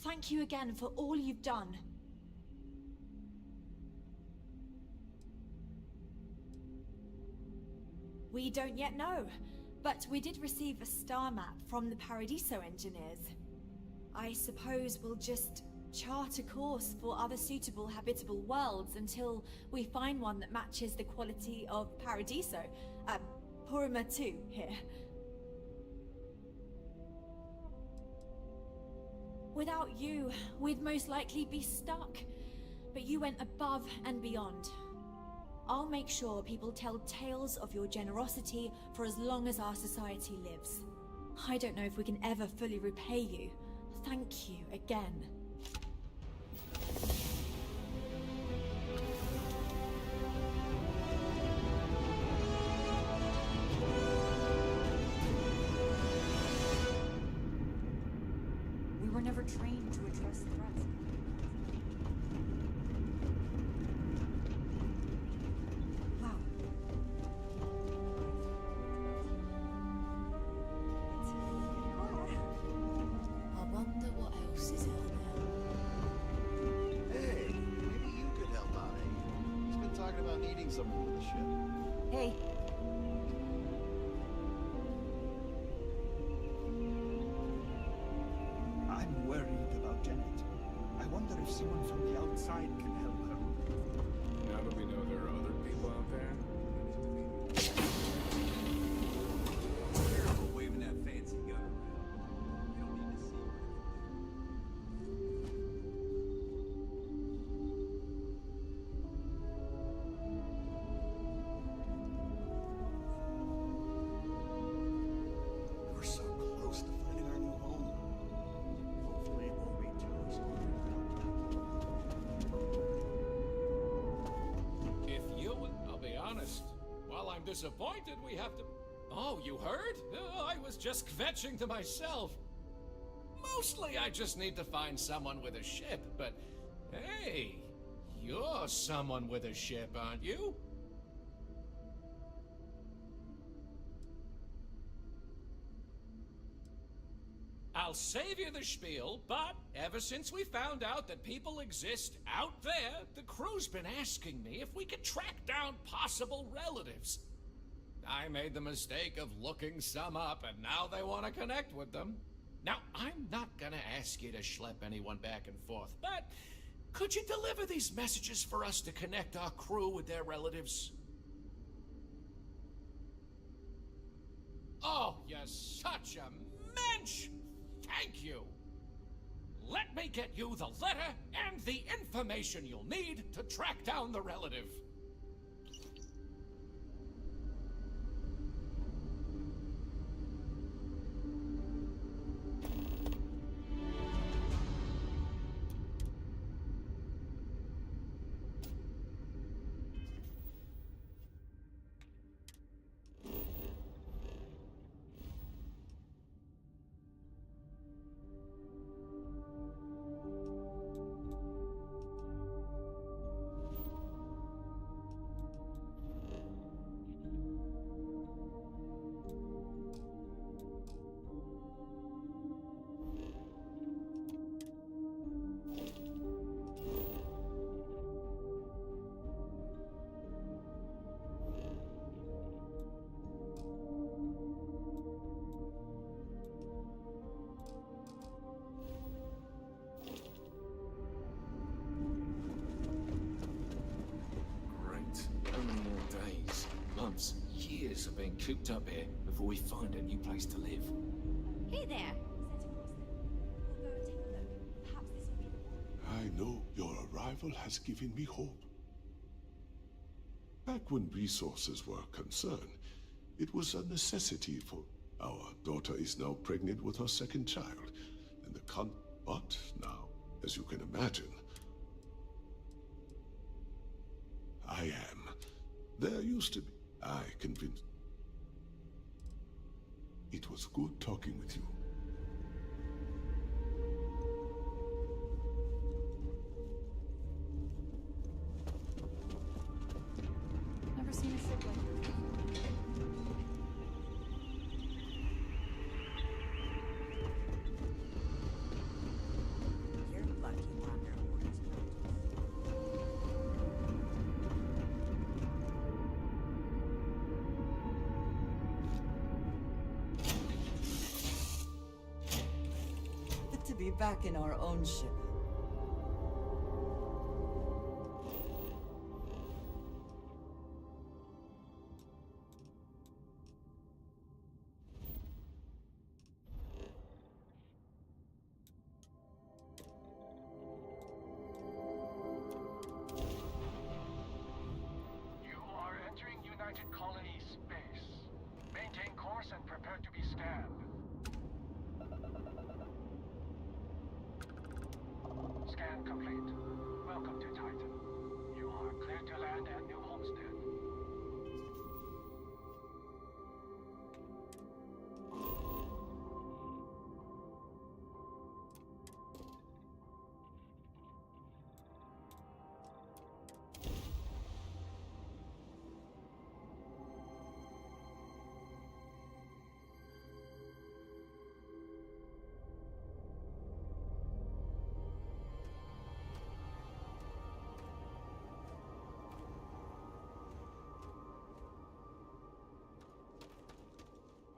Thank you again for all you've done. We don't yet know, but we did receive a star map from the Paradiso engineers. I suppose we'll just chart a course for other suitable habitable worlds until we find one that matches the quality of Paradiso. Purima 2 here. Without you, we'd most likely be stuck. But you went above and beyond. I'll make sure people tell tales of your generosity for as long as our society lives. I don't know if we can ever fully repay you. Thank you again. We were never trained to address threats. Wow. I wonder what else is out there. Hey, maybe you could help out, eh? He's been talking about needing someone with a ship. Hey. I'm worried about Janet. I wonder if someone from the outside can help her. Now that we know there are other people out there, Careful waving that fancy gun around. You don't need to see what We're so close to finding our new home. Hopefully it won't be too much longer. If you would, I'll be honest. While I'm disappointed, we have to. Oh, you heard? I was just kvetching to myself. Mostly, I just need to find someone with a ship, but hey, you're someone with a ship, aren't you? I'll save you the spiel, but ever since we found out that people exist out there, the crew's been asking me if we could track down possible relatives. I made the mistake of looking some up, and now they want to connect with them. Now, I'm not gonna ask you to schlep anyone back and forth, but could you deliver these messages for us to connect our crew with their relatives? Oh, you're such a mensch! Thank you! Let me get you the letter and the information you'll need to track down the relative. risks of being cooped up here before we find a new place to live. Hey there. We'll go and take a look. Perhaps this will be the I know your arrival has given me hope. Back when resources were a concern, it was a necessity for... Our daughter is now pregnant with her second child, and but now, as you can imagine, I am. There used to be... I convinced... It was good talking with you. Never seen a ship like this. You're lucky Wanderwood. Good to be back in our own ship. You are entering United Colony space. Maintain course and prepare to be scanned. Scan complete. Welcome to Titan. You are clear to land at New Homestead.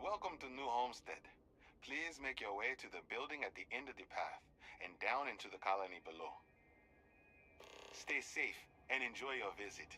Welcome to New Homestead. Please make your way to the building at the end of the path and down into the colony below. Stay safe and enjoy your visit.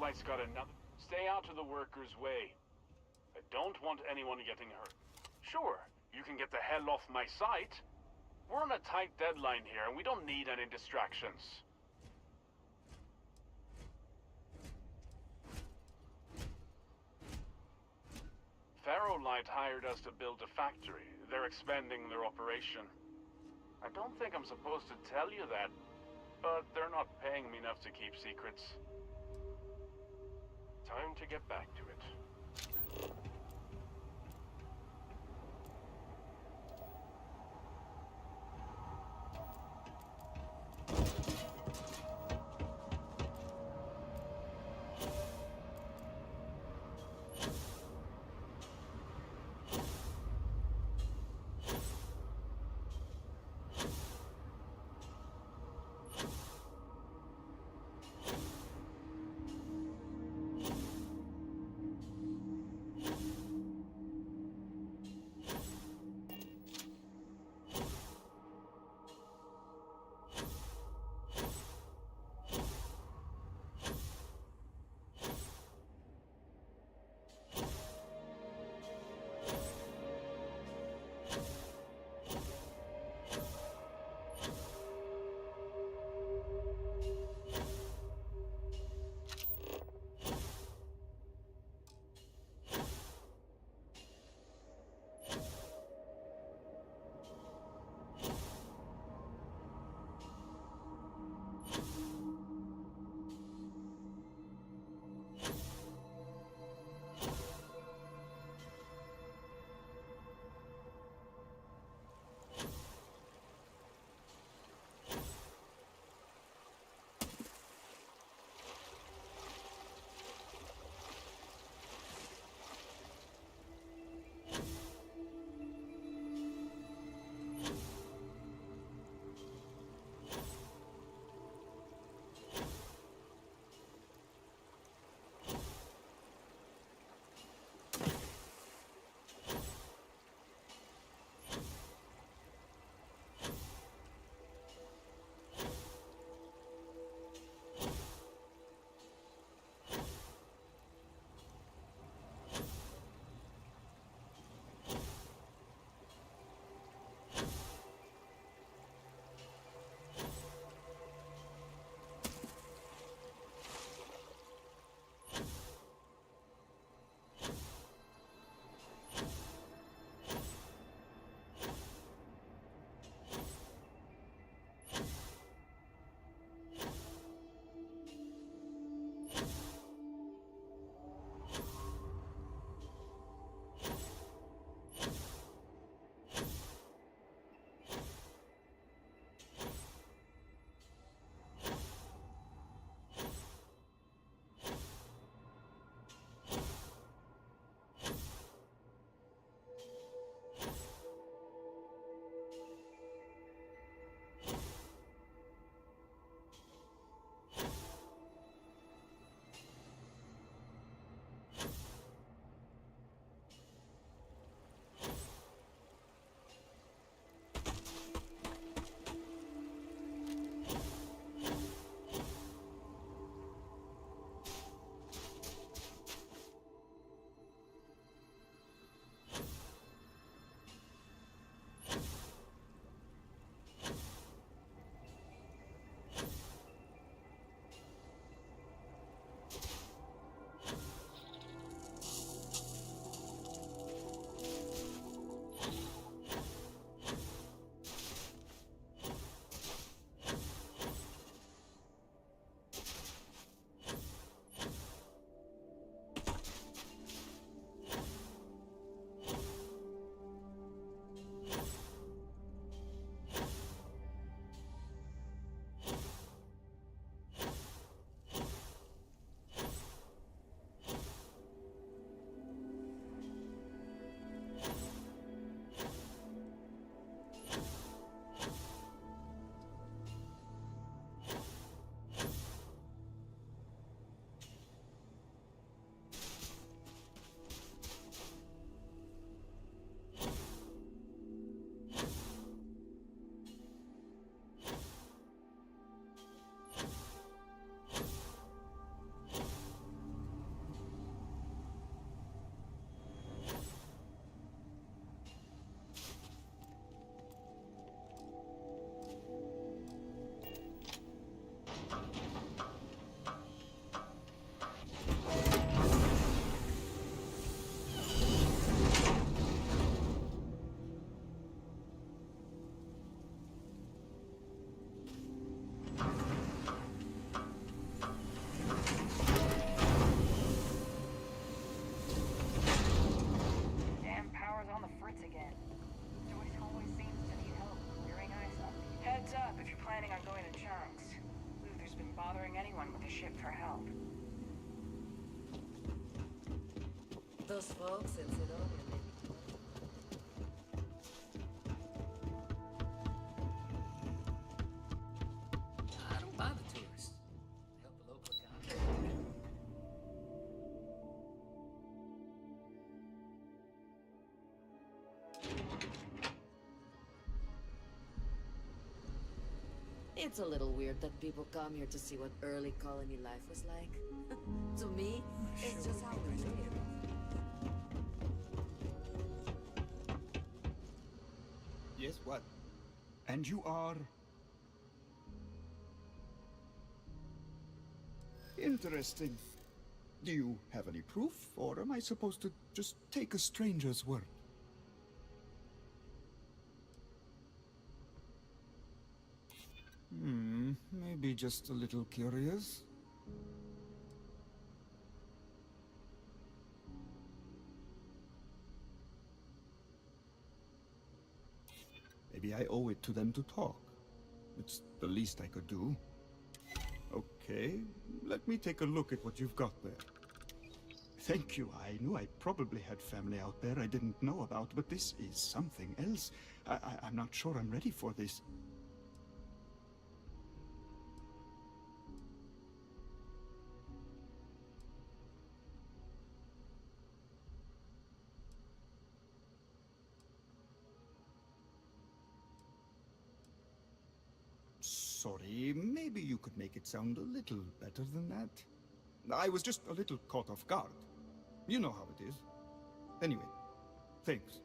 flight's got another... Stay out of the workers' way. I don't want anyone getting hurt. Sure, you can get the hell off my site. We're on a tight deadline here, and we don't need any distractions. Ferrolight hired us to build a factory. They're expanding their operation. I don't think I'm supposed to tell you that, but they're not paying me enough to keep secrets. Time to get back to it. ship for help. Those folks in Sidonia may be I don't bother tourists. Help the local economy. It's a little weird that people come here to see what early colony life was like. To me, it's just how we live. Yes, what? And you are... Interesting. Do you have any proof, or am I supposed to just take a stranger's word? Maybe just a little curious. Maybe I owe it to them to talk. It's the least I could do. Okay, let me take a look at what you've got there. Thank you. I knew I probably had family out there I didn't know about, but this is something else. I'm not sure I'm ready for this. Sorry, maybe you could make it sound a little better than that. I was just a little caught off guard. You know how it is. Anyway, thanks.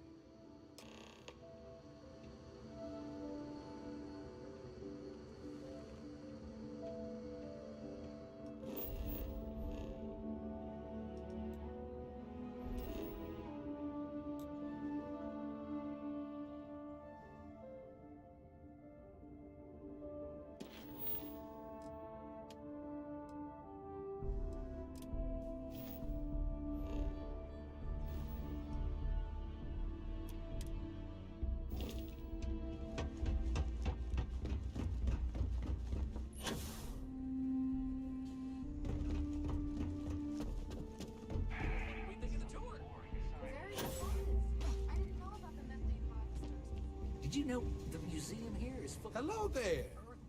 Did you know the museum here is full? Hello there.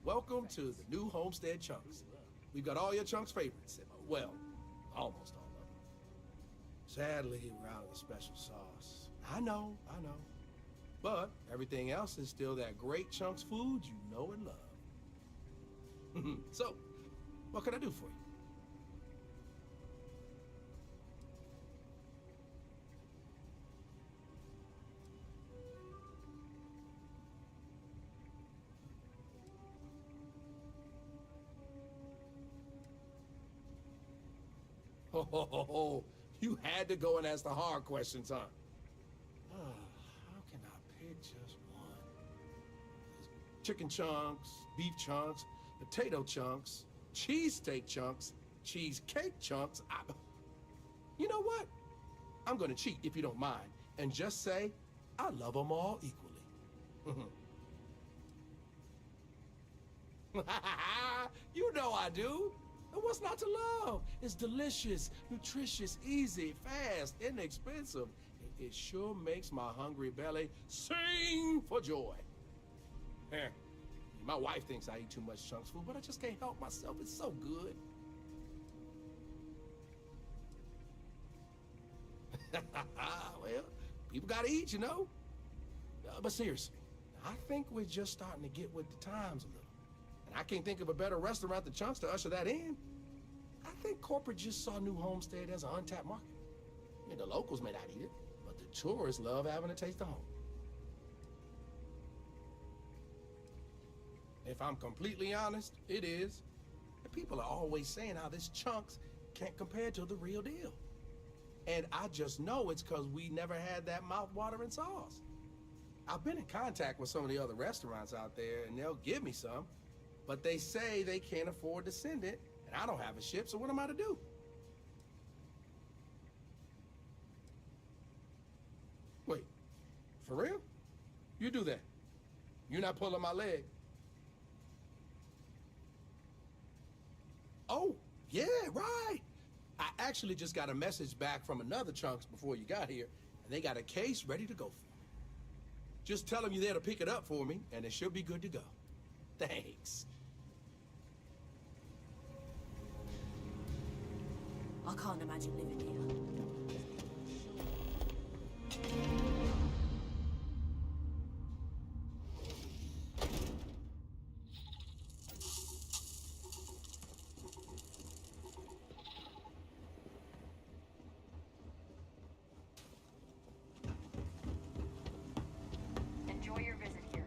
Welcome to the new Homestead Chunks. We've got all your Chunks favorites. Well, almost all of them. Sadly, we're out of the special sauce. I know. But everything else is still that great Chunks food you know and love. So, what can I do for you? Oh, you had to go and ask the hard questions, huh? How can I pick just one? Chicken chunks, beef chunks, potato chunks, cheesesteak chunks, cheesecake chunks. You know what? I'm gonna cheat if you don't mind, and just say I love them all equally. You know I do. And what's not to love? It's delicious, nutritious, easy, fast, inexpensive. It sure makes my hungry belly sing for joy. My wife thinks I eat too much Chunks food, but I just can't help myself. It's so good. Well, people gotta eat, you know? But seriously, I think we're just starting to get with the times a little. And I can't think of a better restaurant than Chunks to usher that in. I think corporate just saw New Homestead as an untapped market. I mean, the locals may not eat it, but the tourists love having a taste of home. If I'm completely honest, it is. And people are always saying how this Chunks can't compare to the real deal. And I just know it's because we never had that mouth-watering sauce. I've been in contact with some of the other restaurants out there, and they'll give me some. But they say they can't afford to send it, and I don't have a ship, so what am I to do? Wait, for real? You do that? You're not pulling my leg? Oh, Yeah, right. I actually just got a message back from another Chunks before you got here, and they got a case ready to go for you. Just tell them you're there to pick it up for me, and it should be good to go. Thanks. I can't imagine living here. Enjoy your visit here.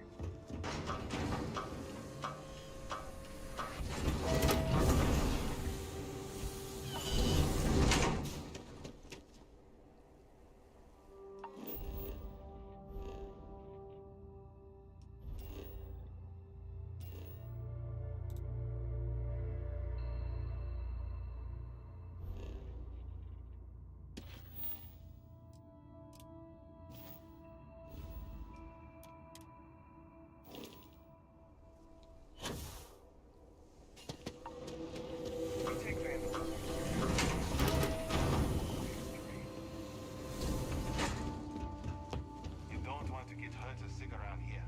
You don't want to get hurt or sick around here.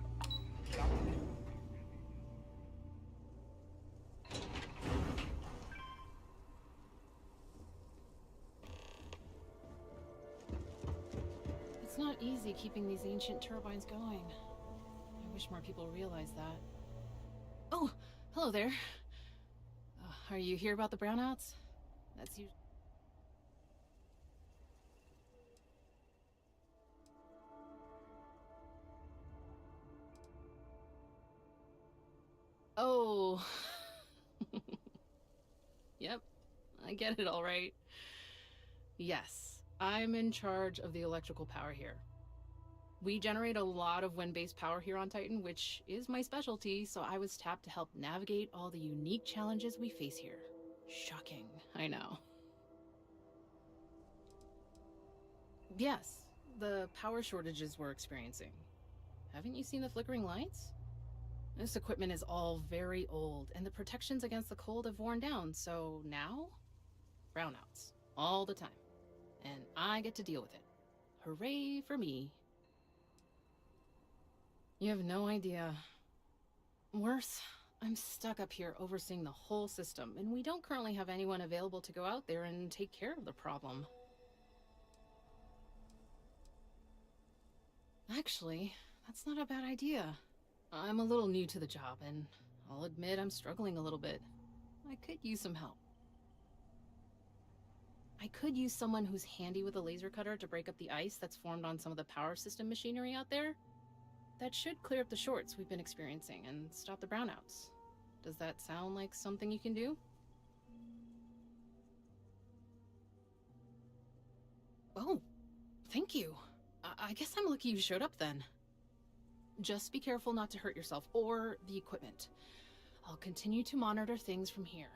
It's not easy keeping these ancient turbines going. I wish more people realized that. Oh, hello there. Are you here about the brownouts? That's you. Oh. Yep, I get it all right. Yes, I'm in charge of the electrical power here. We generate a lot of wind-based power here on Titan, which is my specialty, so I was tapped to help navigate all the unique challenges we face here. Shocking, I know. Yes, the power shortages we're experiencing. Haven't you seen the flickering lights? This equipment is all very old, and the protections against the cold have worn down, so now? Brownouts. All the time. And I get to deal with it. Hooray for me. You have no idea. Worse, I'm stuck up here overseeing the whole system, and we don't currently have anyone available to go out there and take care of the problem. Actually, that's not a bad idea. I'm a little new to the job, and I'll admit I'm struggling a little bit. I could use some help. I could use someone who's handy with a laser cutter to break up the ice that's formed on some of the power system machinery out there. That should clear up the shorts we've been experiencing and stop the brownouts. Does that sound like something you can do? Oh, thank you. I guess I'm lucky you showed up then. Just be careful not to hurt yourself or the equipment. I'll continue to monitor things from here.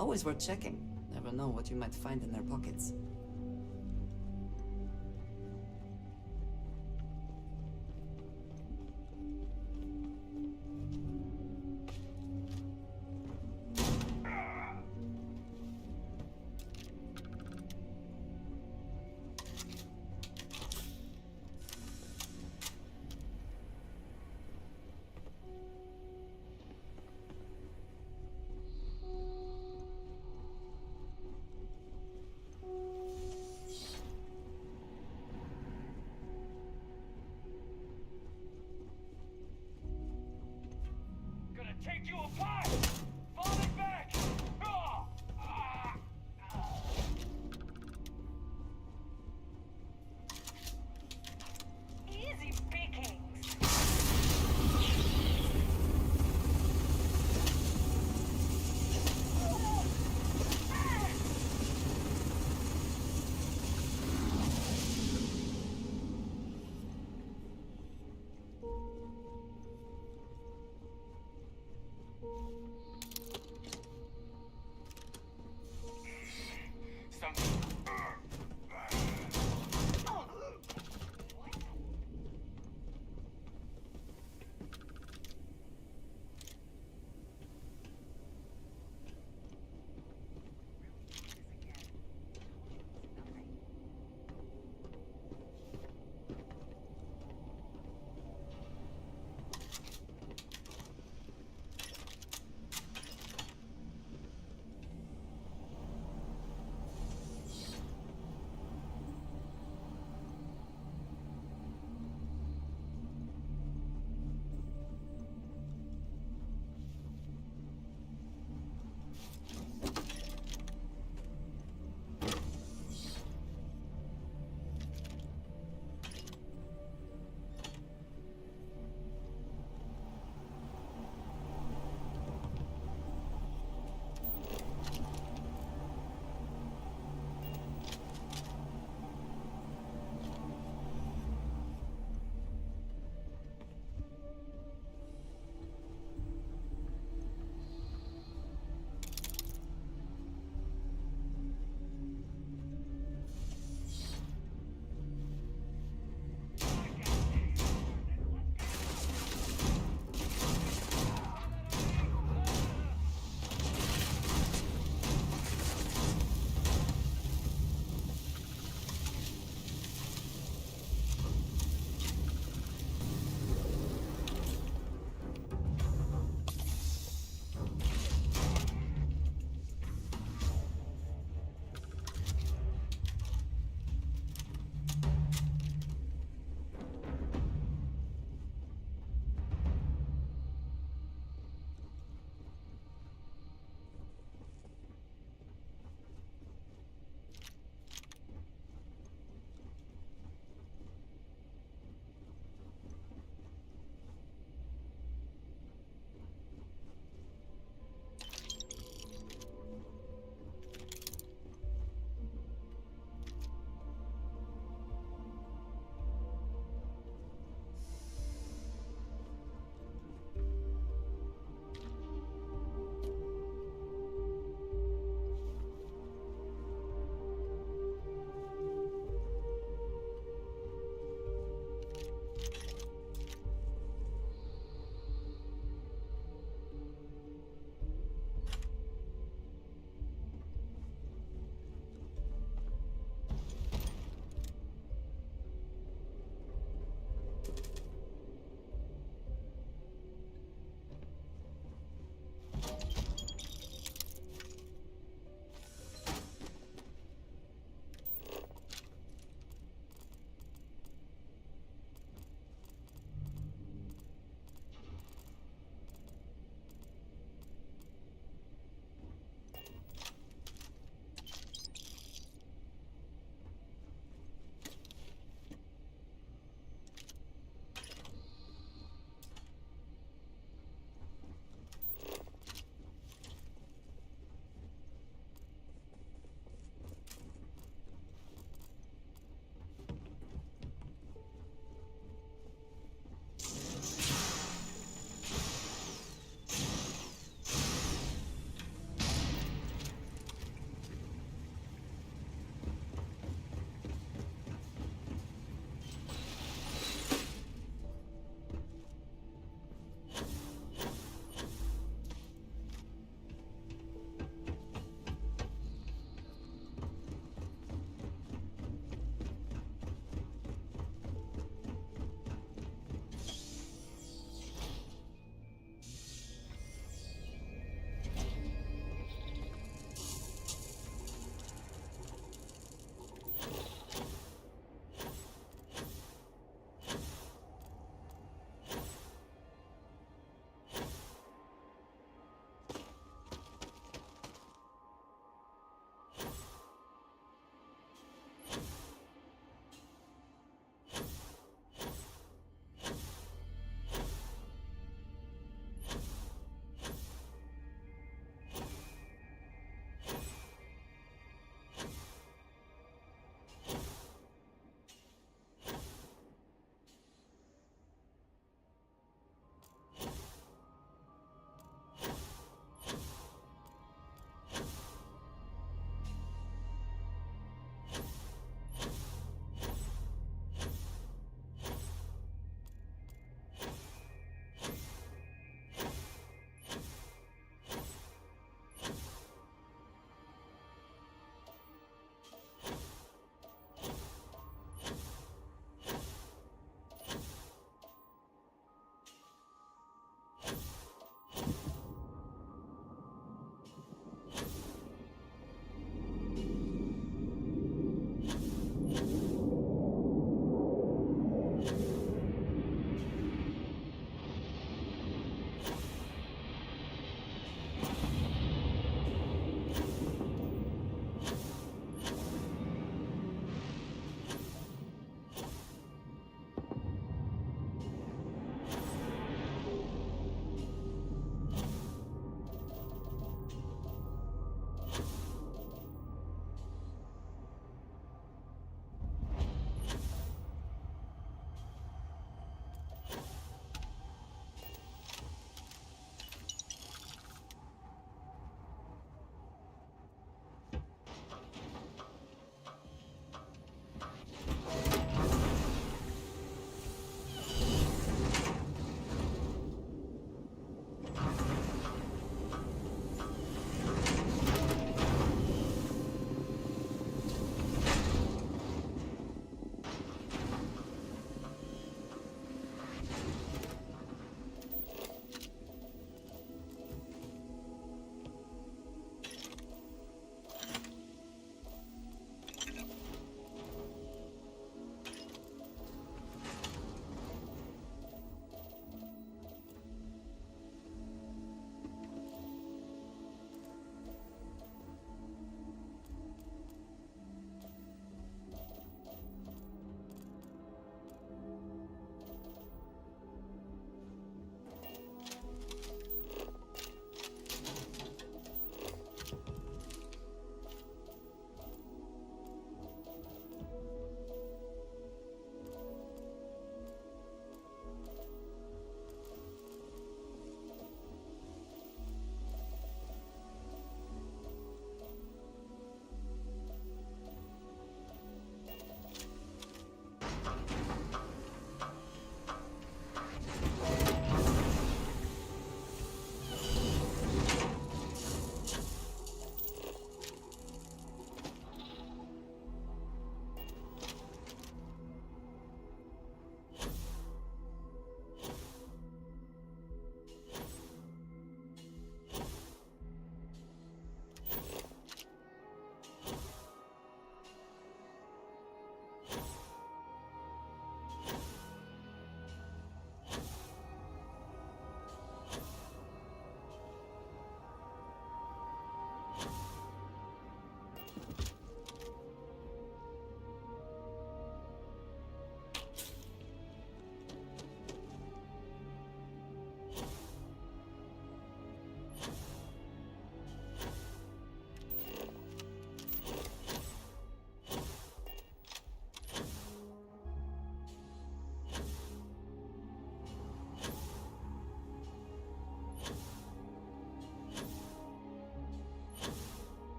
Always worth checking. Never know what you might find in their pockets.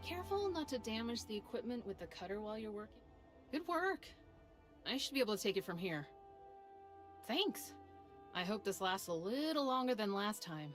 Careful not to damage the equipment with the cutter while you're working. Good work. I should be able to take it from here. Thanks. I hope this lasts a little longer than last time.